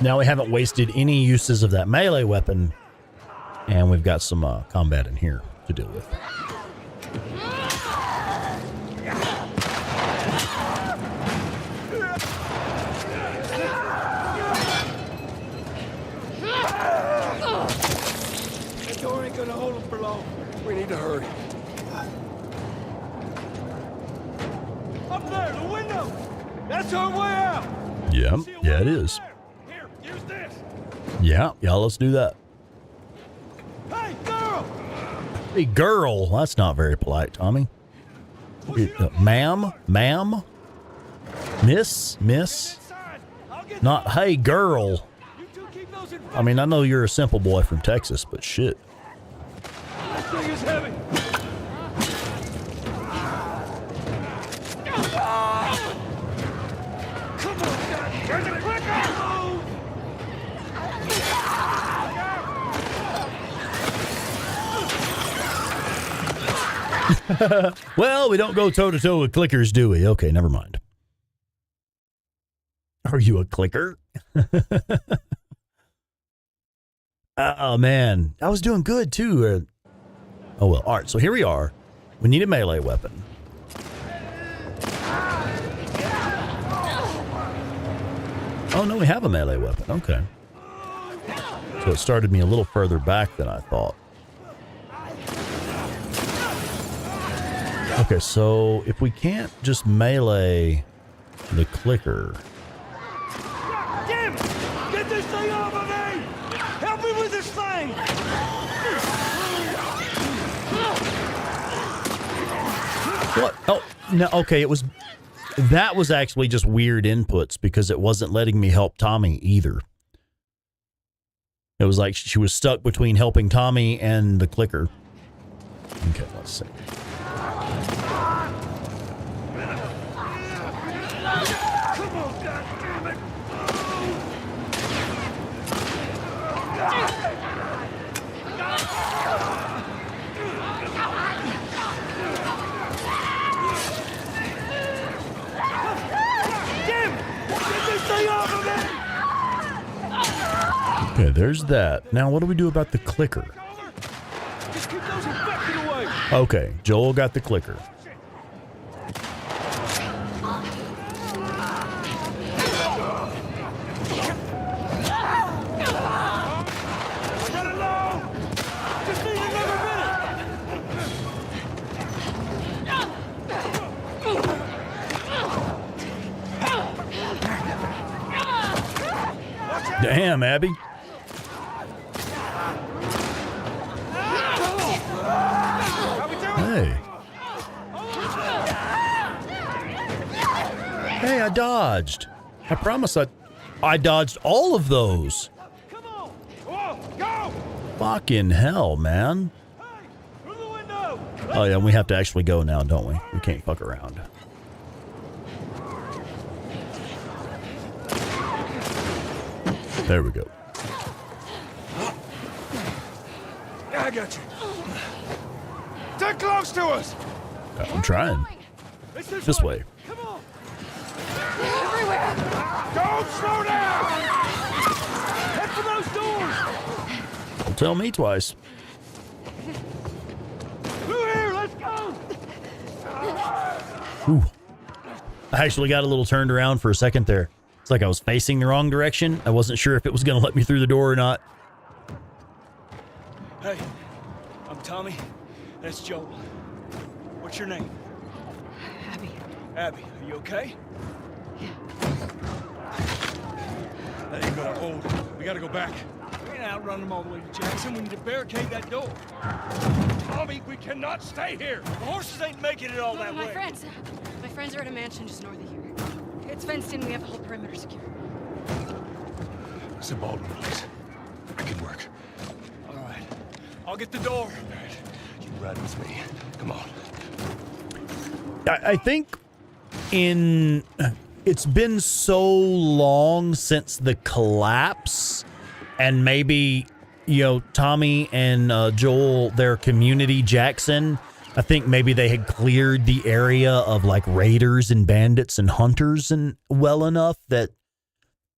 Now we haven't wasted any uses of that melee weapon, and we've got some combat in here to deal with. That door ain't gonna hold them for long. We need to hurry. Up there, the window! That's our way out! Yeah, yeah, it is. Here, use this! Yeah, let's do that. Hey, girl! Hey, girl. That's not very polite, Tommy. Ma'am? Miss? Not, hey, girl. I mean, I know you're a simple boy from Texas, but shit. This thing is heavy! Come on, God! Where's the clicker? Well, we don't go toe-to-toe with clickers, do we? Okay, never mind. Are you a clicker? Oh, man. I was doing good, too. Oh, well. All right, so here we are. We need a melee weapon. Oh, no, we have a melee weapon. Okay. So it started me a little further back than I thought. Okay, so if we can't just melee the clicker... Damn! Get this thing off of me! Help me with this thing! What? Oh, no, okay, it was... That was actually just weird inputs because it wasn't letting me help Tommy either. It was like she was stuck between helping Tommy and the clicker. Okay, let's see. Come on, goddammit! Damn! Get this thing off of me! Okay, there's that. Now, what do we do about the clicker? Just keep those infected away! Okay, Joel got the clicker. Damn, Abby. Hey. Hey, I dodged. I promise I dodged all of those. Come on! Whoa, go! Fucking hell, man. Hey, through the window! Oh, yeah, we have to actually go now, don't we? We can't fuck around. There we go. I got you. Stay close to us. I'm trying. This way. Come on. They're everywhere. Don't slow down. Head for those doors. Don't tell me twice. Through here. Let's go. Ooh. I actually got a little turned around for a second there. It's like I was facing the wrong direction. I wasn't sure if it was going to let me through the door or not. Hey, I'm Tommy. That's Joel. What's your name? Abby. Abby, are you okay? That ain't gonna hold. We gotta go back. We ain't outrun them all the way to Jackson. We need to barricade that door. Tommy, we cannot stay here. The horses ain't making it all that way. My friends are at a mansion just north of here. It's fenced in. We have the whole perimeter secure. It's a Baldwin place. I can work. All right. I'll get the door. All right. You ride with me. Come on. I think it's been so long since the collapse, and maybe, you know, Tommy and Joel, their community, Jackson, I think maybe they had cleared the area of like raiders and bandits and hunters and well enough that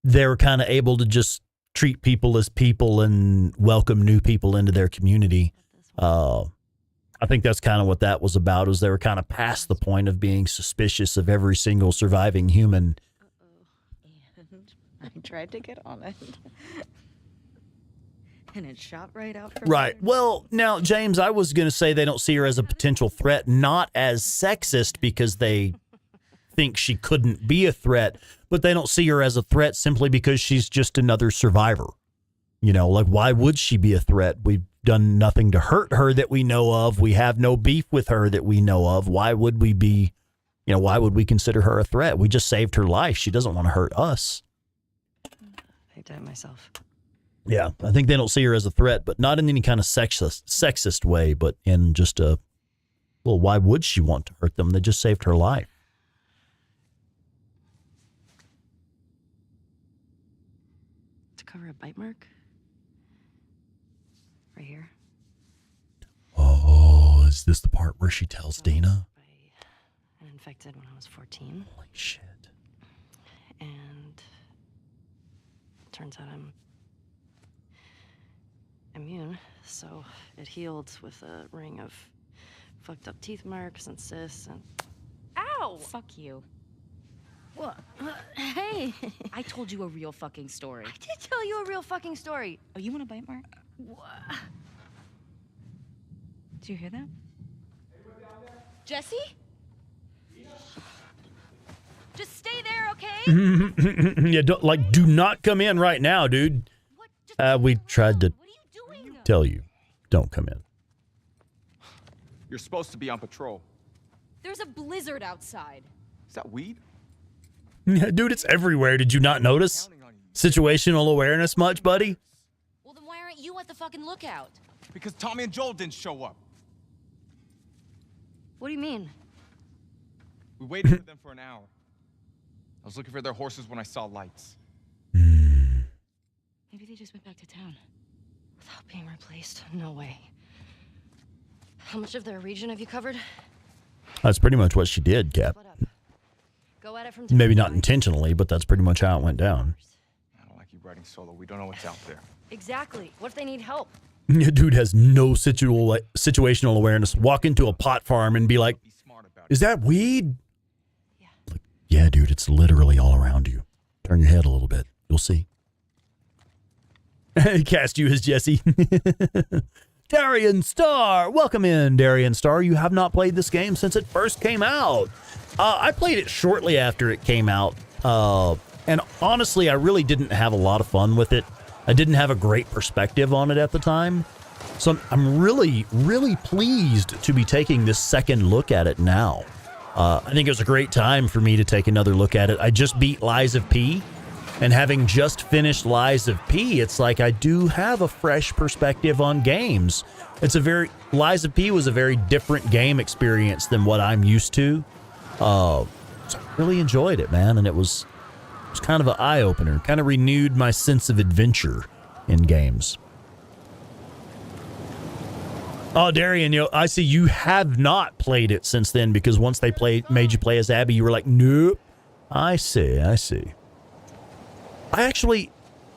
they were kind of able to just treat people as people and welcome new people into their community. I think that's kind of what that was about, is they were kind of past the point of being suspicious of every single surviving human. And I tried to get on it. And it shot right out from Right. Well, now, James, I was going to say they don't see her as a potential threat, not as sexist because they think she couldn't be a threat, but they don't see her as a threat simply because she's just another survivor. You know, like, why would she be a threat? We've done nothing to hurt her that we know of. We have no beef with her that we know of. Why would we be, you know, why would we consider her a threat? We just saved her life. She doesn't want to hurt us. I did it myself. Yeah, I think they don't see her as a threat, but not in any kind of sexist way, but in just a, well, why would she want to hurt them? They just saved her life. To cover a bite mark? Right here. Oh, is this the part where she tells Dina? I infected when I was 14. Holy shit. And turns out I'm immune, so it healed with a ring of fucked up teeth marks and cysts and... Ow! Fuck you. What? Hey! I told you a real fucking story. I did tell you a real fucking story. Oh, you want a bite mark? What? Did you hear that? Jesse? Just stay there, okay? Yeah, do not come in right now, dude. We tried to tell you, don't come in. You're supposed to be on patrol. There's a blizzard outside. Is that weed? Dude, it's everywhere. Did you not notice? Situational awareness much, buddy? Well, then why aren't you at the fucking lookout? Because Tommy and Joel didn't show up. What do you mean? We waited for them for an hour. I was looking for their horses when I saw lights. Maybe they just went back to town. Without being replaced? No way. How much of their region have you covered? That's pretty much what she did, Cap. Go at it from Maybe not intentionally, but that's pretty much how it went down. I don't like you riding solo. We don't know what's out there. Exactly. What if they need help? Yeah, dude has no situational awareness. Walk into a pot farm and be like, is that weed? Yeah. Like, yeah, dude, it's literally all around you. Turn your head a little bit. You'll see. Cast you as Jesse. Darian Starr. Welcome in, Darian Starr. You have not played this game since it first came out. I played it shortly after it came out. And honestly, I really didn't have a lot of fun with it. I didn't have a great perspective on it at the time. So I'm really, really pleased to be taking this second look at it now. I think it was a great time for me to take another look at it. I just beat Lies of P. And having just finished Lies of P, it's like I do have a fresh perspective on games. Lies of P was a very different game experience than what I'm used to. So I really enjoyed it, man. And it was kind of an eye-opener. Kind of renewed my sense of adventure in games. Oh, Darian, I see you have not played it since then because once they made you play as Abby, you were like, nope. I see.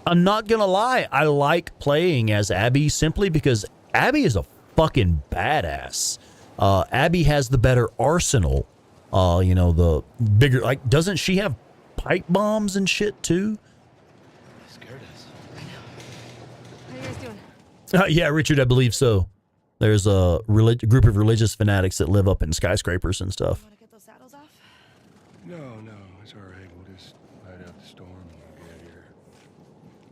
I'm not gonna lie, I like playing as Abby simply because Abby is a fucking badass. Abby has the better arsenal. The bigger, like, doesn't she have pipe bombs and shit too? Scared us. How you guys doing? Yeah, Richard, I believe so. There's a group of religious fanatics that live up in skyscrapers and stuff. Want to get those saddles off? No, it's all right. We'll just ride out the storm and get out of here.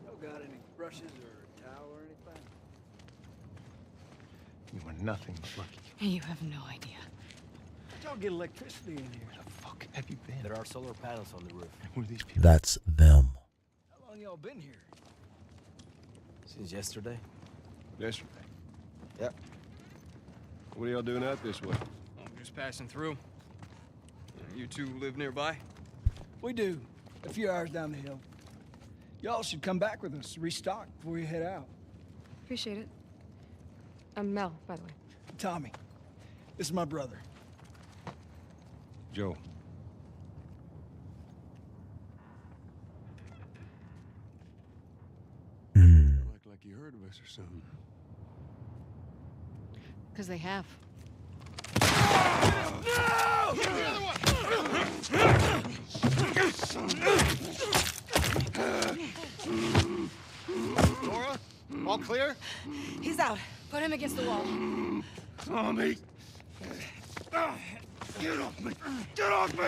You got any brushes or a towel or anything? You are nothing but lucky. You have no idea. How'd y'all get electricity in here? Where the fuck have you been? There are solar panels on the roof. Who are these people? That's them. How long y'all been here? Since yesterday? Yesterday. Yep. What are y'all doing out this way? I'm just passing through. You two live nearby? We do. A few hours down the hill. Y'all should come back with us, restock before you head out. Appreciate it. I'm Mel, by the way. Tommy, this is my brother. Joe. Like you heard of us or something. Because they have. Nora? All clear? He's out. Put him against the wall. Tommy! Get off me! Get off me!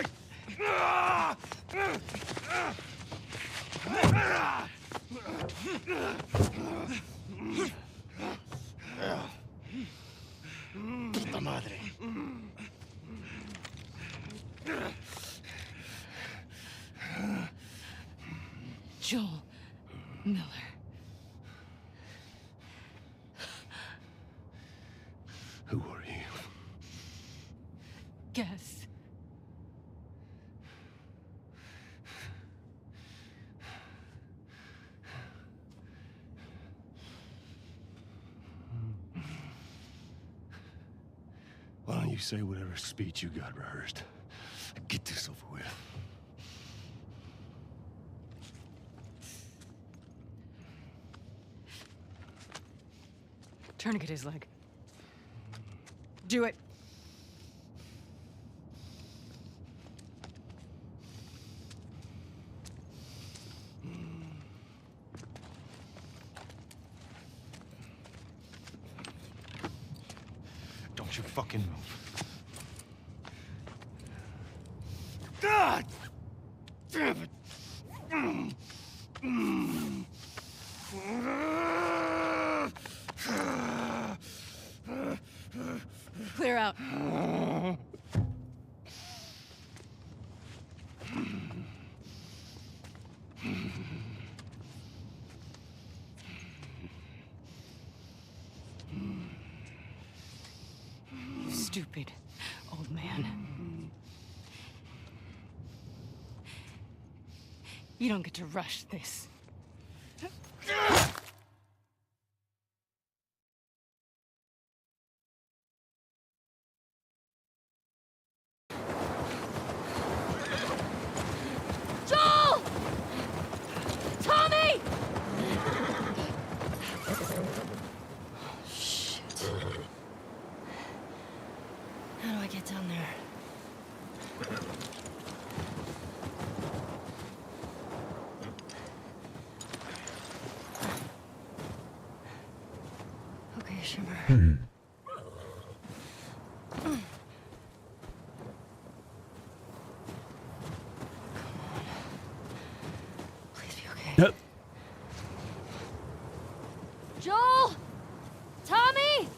Puta madre. Joel Miller. Who are you? Guess. Why don't you say whatever speech you got rehearsed? Get this over with. Tourniquet his leg. Do it. Don't you fucking move. God! Damn it! Clear out. You stupid old man. You don't get to rush this. Joel! Tommy! Shit. How do I get down there? Okay, Shimmer. Please be okay. Yep. Joel! Tommy!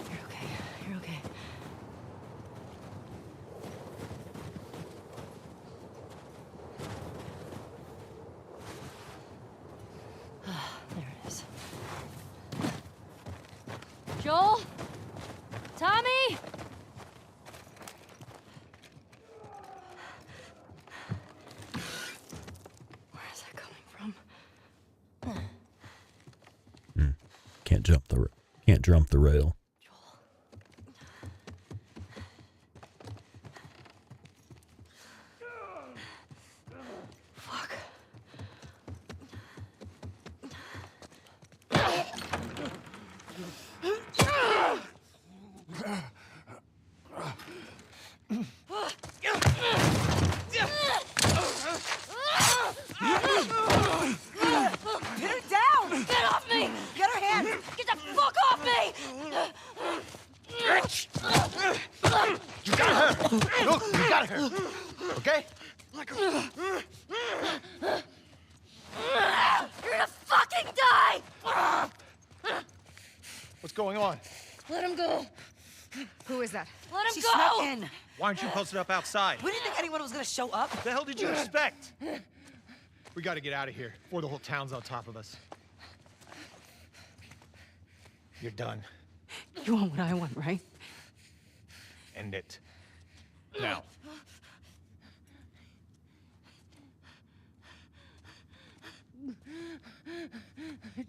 You're okay. You're okay. Ah, there it is. Joel? Tommy? Can't jump the rail. Fuck. Pin her down! Get off me! Get her hands! Get the fuck off me! You got her! Look, you got her! Okay? You're gonna fucking die! What's going on? Let him go. Who is that? Let him She go! snuck in. Why aren't you posted up outside? We didn't think anyone was gonna show up. What the hell did you expect? We gotta get out of here before the whole town's on top of us. You're done. You want what I want, right? End it. Now.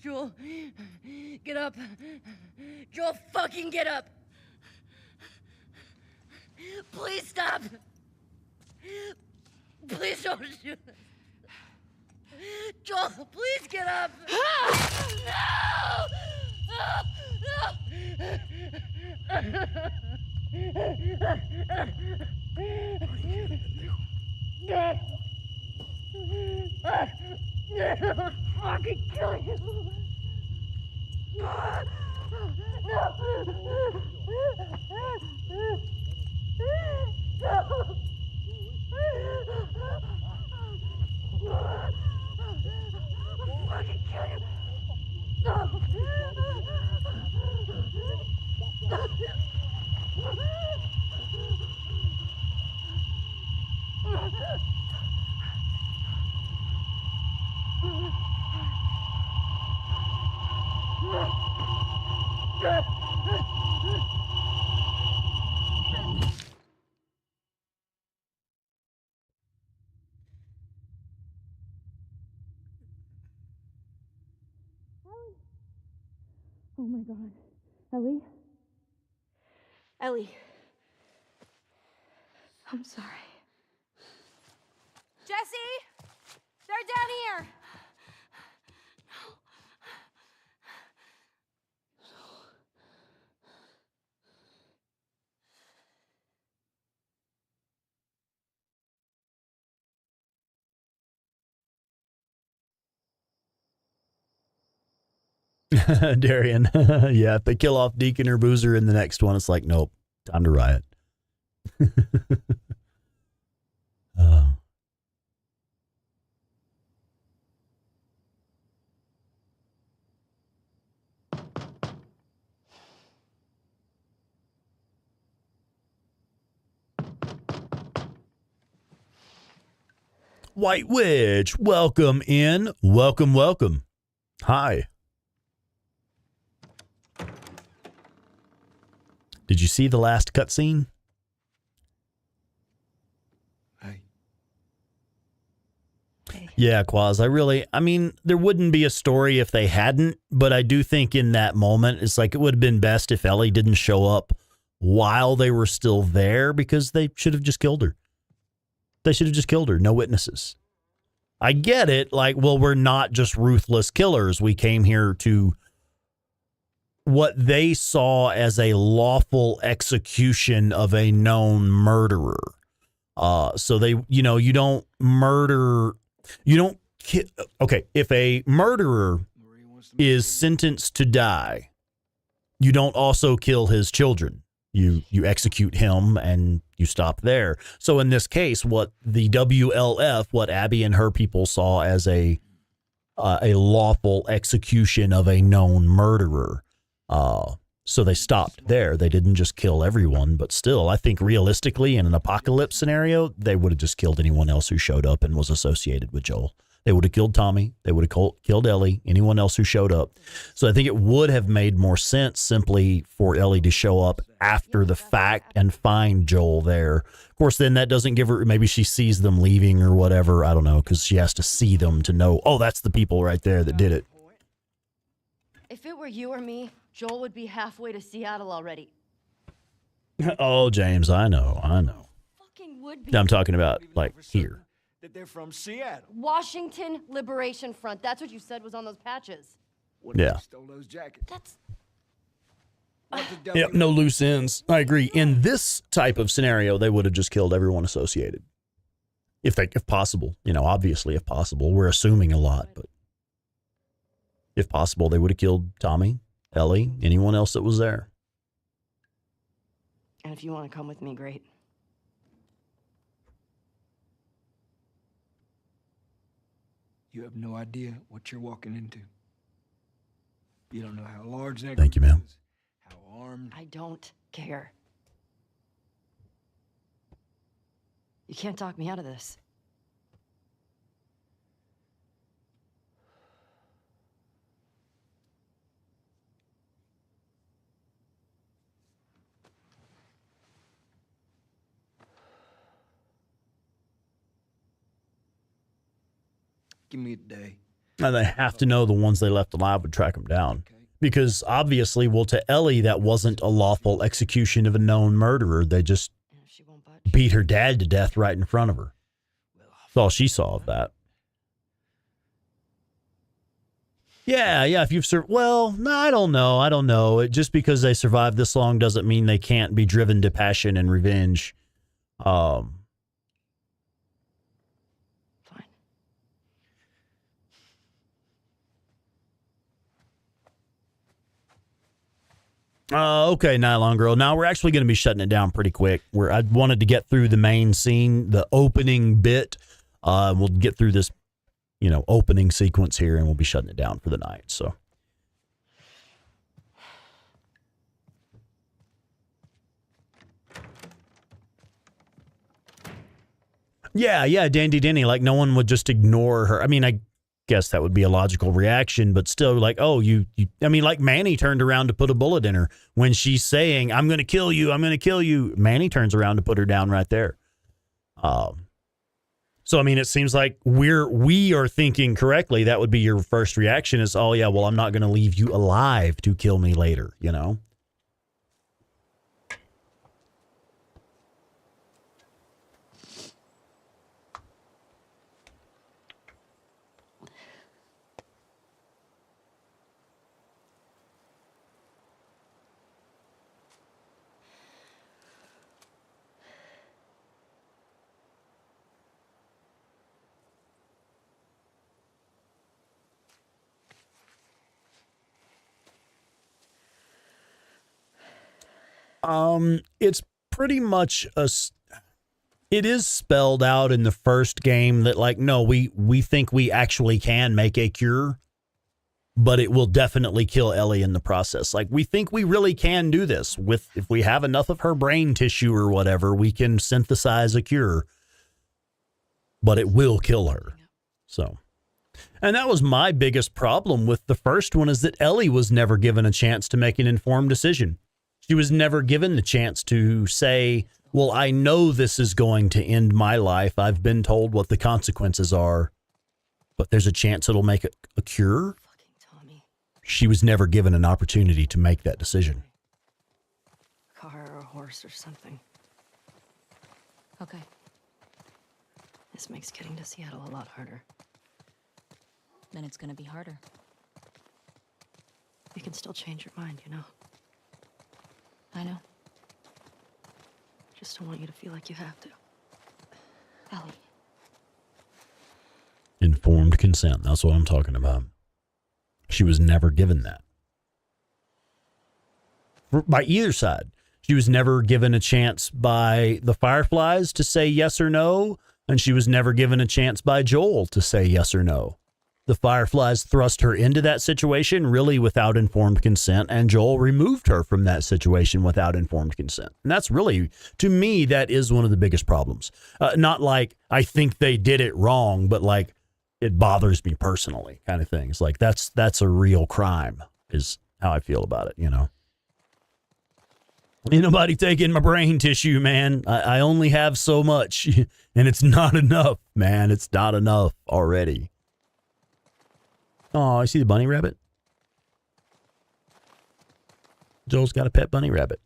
Joel, get up. Joel, fucking get up. Please stop. Please don't shoot us. Joel, please get up. No. Fucking kill you. Oh my God. Ellie? Ellie. I'm sorry. Jesse! They're down here! Darian. Yeah, if they kill off Deacon or Boozer in the next one, it's like, nope, time to riot. White Witch, welcome in. Welcome, welcome. Hi. Did you see the last cutscene? Yeah, Quaz, I mean, there wouldn't be a story if they hadn't, but I do think in that moment, it's like it would have been best if Ellie didn't show up while they were still there, because they should have just killed her. They should have just killed her. No witnesses. I get it. Like, well, we're not just ruthless killers. We came here to what they saw as a lawful execution of a known murderer. So they, you know, you don't murder, you don't, okay, if a murderer is sentenced to die, you don't also kill his children. You execute him and you stop there. So in this case, what the WLF, what Abby and her people saw as a lawful execution of a known murderer. So they stopped there. They didn't just kill everyone, but still, I think realistically in an apocalypse scenario, they would have just killed anyone else who showed up and was associated with Joel. They would have killed Tommy. They would have killed Ellie, anyone else who showed up. So I think it would have made more sense simply for Ellie to show up after the fact and find Joel there. Of course, then that doesn't give her, maybe she sees them leaving or whatever. I don't know, because she has to see them to know, oh, that's the people right there that did it. If it were you or me, Joel would be halfway to Seattle already. Oh, James, I know. Fucking would be. I'm talking about, like, here. That they're from Seattle. Washington Liberation Front. That's what you said was on those patches. What if Yeah. they stole those jackets? That's... Yep, no loose ends. I agree. In this type of scenario, they would have just killed everyone associated. If possible. You know, obviously, if possible. We're assuming a lot, but if possible, they would have killed Tommy, Ellie, anyone else that was there. And if you want to come with me, great. You have no idea what you're walking into. You don't know how large that Thank you, group ma'am. is, how armed. I don't care. You can't talk me out of this. Give me a day. And they have to know the ones they left alive would track them down. Because obviously, well, to Ellie, that wasn't a lawful execution of a known murderer. They just beat her dad to death right in front of her. That's all she saw of that. Yeah, if you've survived, well, no, I don't know. Just because they survived this long doesn't mean they can't be driven to passion and revenge. Okay, Nylon Girl. Now we're actually going to be shutting it down pretty quick. I wanted to get through the main scene, the opening bit. We'll get through this, opening sequence here, and we'll be shutting it down for the night. So, yeah, Dandy Denny. Like no one would just ignore her. I mean, I guess that would be a logical reaction, but still, like, oh, I mean, like Manny turned around to put a bullet in her when she's saying, "I'm going to kill you. I'm going to kill you." Manny turns around to put her down right there. So, I mean, it seems like we are thinking correctly. That would be your first reaction is, oh, yeah, well, I'm not going to leave you alive to kill me later, It's pretty much it is spelled out in the first game that, like, no, we think we actually can make a cure, but it will definitely kill Ellie in the process. Like, we think we really can do this if we have enough of her brain tissue or whatever, we can synthesize a cure, but it will kill her. So, and that was my biggest problem with the first one, is that Ellie was never given a chance to make an informed decision. She was never given the chance to say, well, I know this is going to end my life. I've been told what the consequences are, but there's a chance it'll make a cure. She was never given an opportunity to make that decision. A car or a horse or something. Okay. This makes getting to Seattle a lot harder. Then it's gonna be harder. You can still change your mind, I know. Just don't want you to feel like you have to. Ellie. Informed consent. That's what I'm talking about. She was never given that. By either side. She was never given a chance by the Fireflies to say yes or no, and she was never given a chance by Joel to say yes or no. The Fireflies thrust her into that situation really without informed consent, and Joel removed her from that situation without informed consent. And that's really, to me, that is one of the biggest problems. Not like I think they did it wrong, but like it bothers me personally kind of thing. It's like that's a real crime is how I feel about it, Ain't nobody taking my brain tissue, man. I only have so much, and it's not enough, man. It's not enough already. Oh, I see the bunny rabbit. Joel's got a pet bunny rabbit.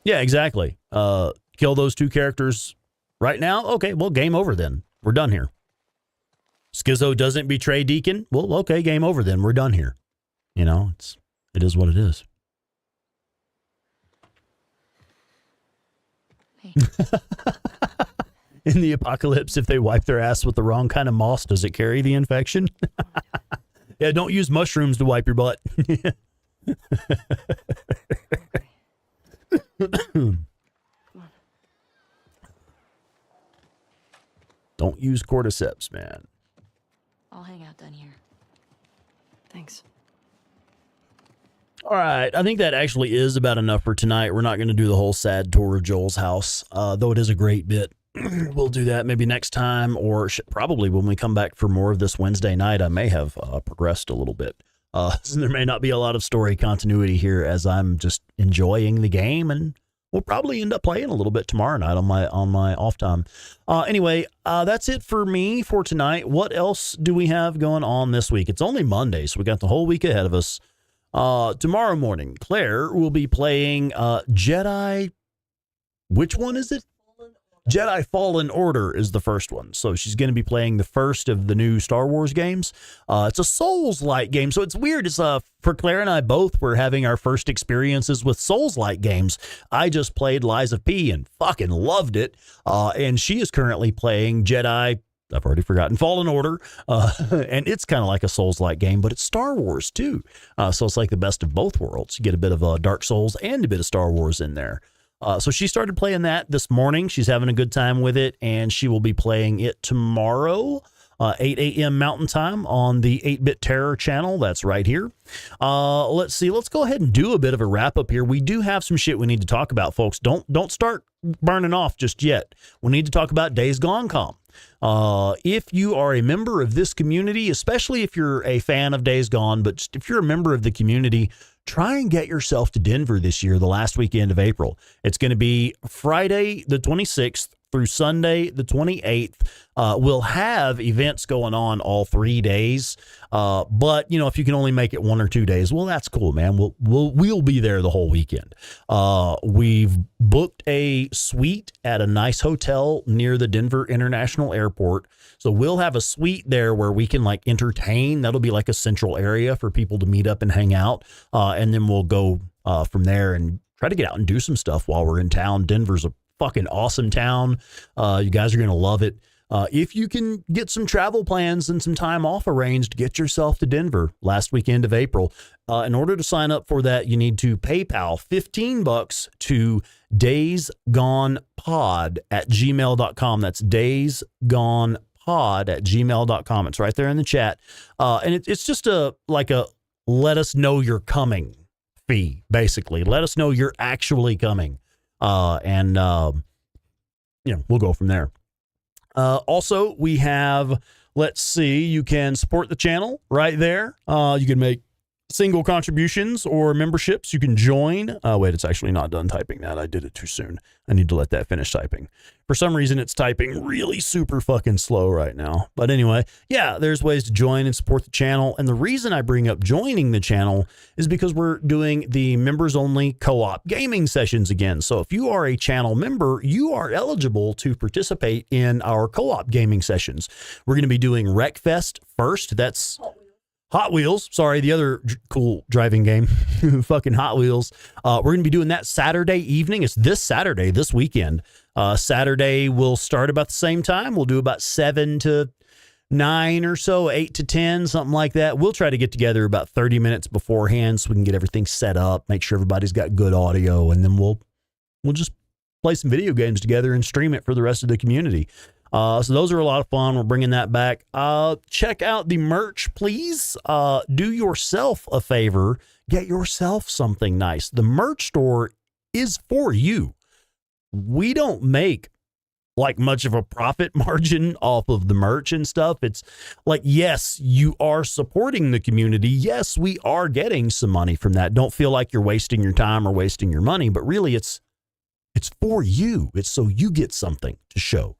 Yeah, exactly. Kill those two characters right now? Okay, well, game over then. We're done here. Schizo doesn't betray Deacon? Well, okay, game over then. We're done here. You know, it is what it is. Hey. In the apocalypse, if they wipe their ass with the wrong kind of moss, does it carry the infection? Yeah, don't use mushrooms to wipe your butt. Don't use cordyceps, man. I'll hang out down here. Thanks. All right, I think that actually is about enough for tonight. We're not going to do the whole sad tour of Joel's house, though it is a great bit. We'll do that maybe next time, or probably when we come back for more of this Wednesday night. I may have progressed a little bit. So there may not be a lot of story continuity here as I'm just enjoying the game, and we'll probably end up playing a little bit tomorrow night on my off time. Anyway, that's it for me for tonight. What else do we have going on this week? It's only Monday, so we got the whole week ahead of us. Tomorrow morning, Claire will be playing Jedi. Which one is it? Jedi Fallen Order is the first one. So she's going to be playing the first of the new Star Wars games. It's a Souls-like game. So it's weird. It's for Claire and I both were having our first experiences with Souls-like games. I just played Lies of P and fucking loved it. And she is currently playing Jedi, I've already forgotten, Fallen Order. And it's kind of like a Souls-like game, but it's Star Wars too. So it's like the best of both worlds. You get a bit of Dark Souls and a bit of Star Wars in there. So she started playing that this morning. She's having a good time with it, and she will be playing it tomorrow, 8 a.m. Mountain Time on the 8-Bit Terror channel. That's right here. Let's see. Let's go ahead and do a bit of a wrap-up here. We do have some shit we need to talk about, folks. Don't start burning off just yet. We need to talk about Days Gone Com. If you are a member of this community, especially if you're a fan of Days Gone, but if you're a member of the community, try and get yourself to Denver this year, the last weekend of April. It's going to be Friday the 26th through Sunday the 28th. We'll have events going on all 3 days. But you know, if you can only make it 1 or 2 days, well, that's cool, man. We'll be there the whole weekend. We've booked a suite at a nice hotel near the Denver International Airport. So we'll have a suite there where we can like entertain. That'll be like a central area for people to meet up and hang out. And then we'll go from there and try to get out and do some stuff while we're in town. Denver's a fucking awesome town. You guys are going to love it. If you can get some travel plans and some time off arranged, get yourself to Denver last weekend of April. In order to sign up for that, you need to PayPal $15 to daysgonepod@gmail.com. That's daysgonepod@gmail.com. It's right there in the chat. And it's just a let us know you're coming fee, basically. Let us know you're actually coming. And we'll go from there. Also, we have, let's see, you can support the channel right there. You can make single contributions or memberships. You can join. Wait, it's actually not done typing that. I did it too soon. I need to let that finish typing. For some reason, it's typing really super fucking slow right now. But anyway, yeah, there's ways to join and support the channel. And the reason I bring up joining the channel is because we're doing the members only co-op gaming sessions again. So if you are a channel member, you are eligible to participate in our co-op gaming sessions. We're going to be doing Wreckfest first. That's Hot Wheels, sorry, the other cool driving game, fucking Hot Wheels. We're going to be doing that Saturday evening. It's this Saturday, this weekend. Saturday will start about the same time. We'll do about 7 to 9 or so, 8 to 10, something like that. We'll try to get together about 30 minutes beforehand so we can get everything set up, make sure everybody's got good audio, and then we'll just play some video games together and stream it for the rest of the community. So those are a lot of fun. We're bringing that back. Check out the merch, please. Do yourself a favor. Get yourself something nice. The merch store is for you. We don't make like much of a profit margin off of the merch and stuff. It's like, yes, you are supporting the community. Yes, we are getting some money from that. Don't feel like you're wasting your time or wasting your money, but really it's for you. It's so you get something to show.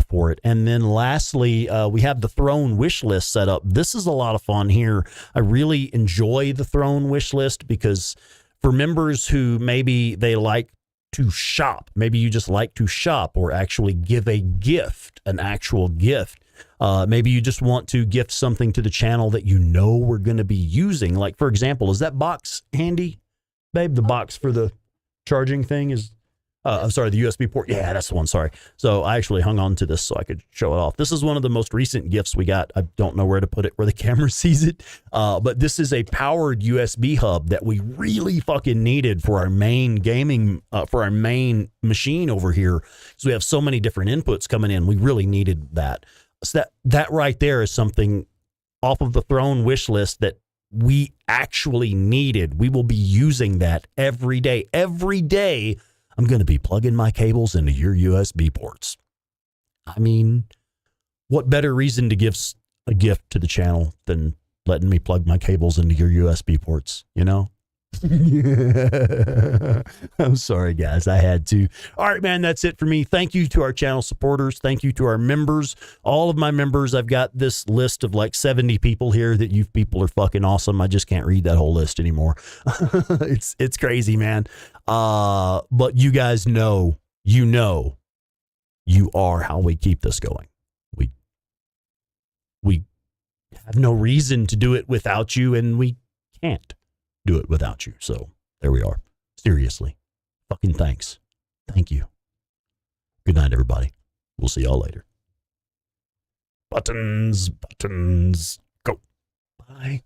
for it. And then lastly, we have the Throne wish list set up. This is a lot of fun here. I really enjoy the Throne wish list because for members who maybe they like to shop, maybe you just like to shop or actually give a gift, an actual gift. Maybe you just want to gift something to the channel that you know we're going to be using. Like, for example, is that box handy, babe? The box for the charging thing is, I'm sorry, the USB port. Yeah, that's the one. Sorry. So I actually hung on to this so I could show it off. This is one of the most recent gifts we got. I don't know where to put it where the camera sees it. But this is a powered USB hub that we really fucking needed for our main gaming, for our main machine over here. So we have so many different inputs coming in. We really needed that. So that right there is something off of the Throne wish list that we actually needed. We will be using that every day. Every day, I'm going to be plugging my cables into your USB ports. I mean, what better reason to give a gift to the channel than letting me plug my cables into your USB ports, you know? I'm sorry, guys. I had to. All right, man, that's it for me. Thank you to our channel supporters. Thank you to our members. All of my members. I've got this list of like 70 people here that you people are fucking awesome. I just can't read that whole list anymore. It's crazy, man. But you guys know, you are how we keep this going. We have no reason to do it without you, and we can't do it without you. So there we are. Seriously. Fucking thanks. Thank you. Good night, everybody. We'll see y'all later. Buttons, go. Bye.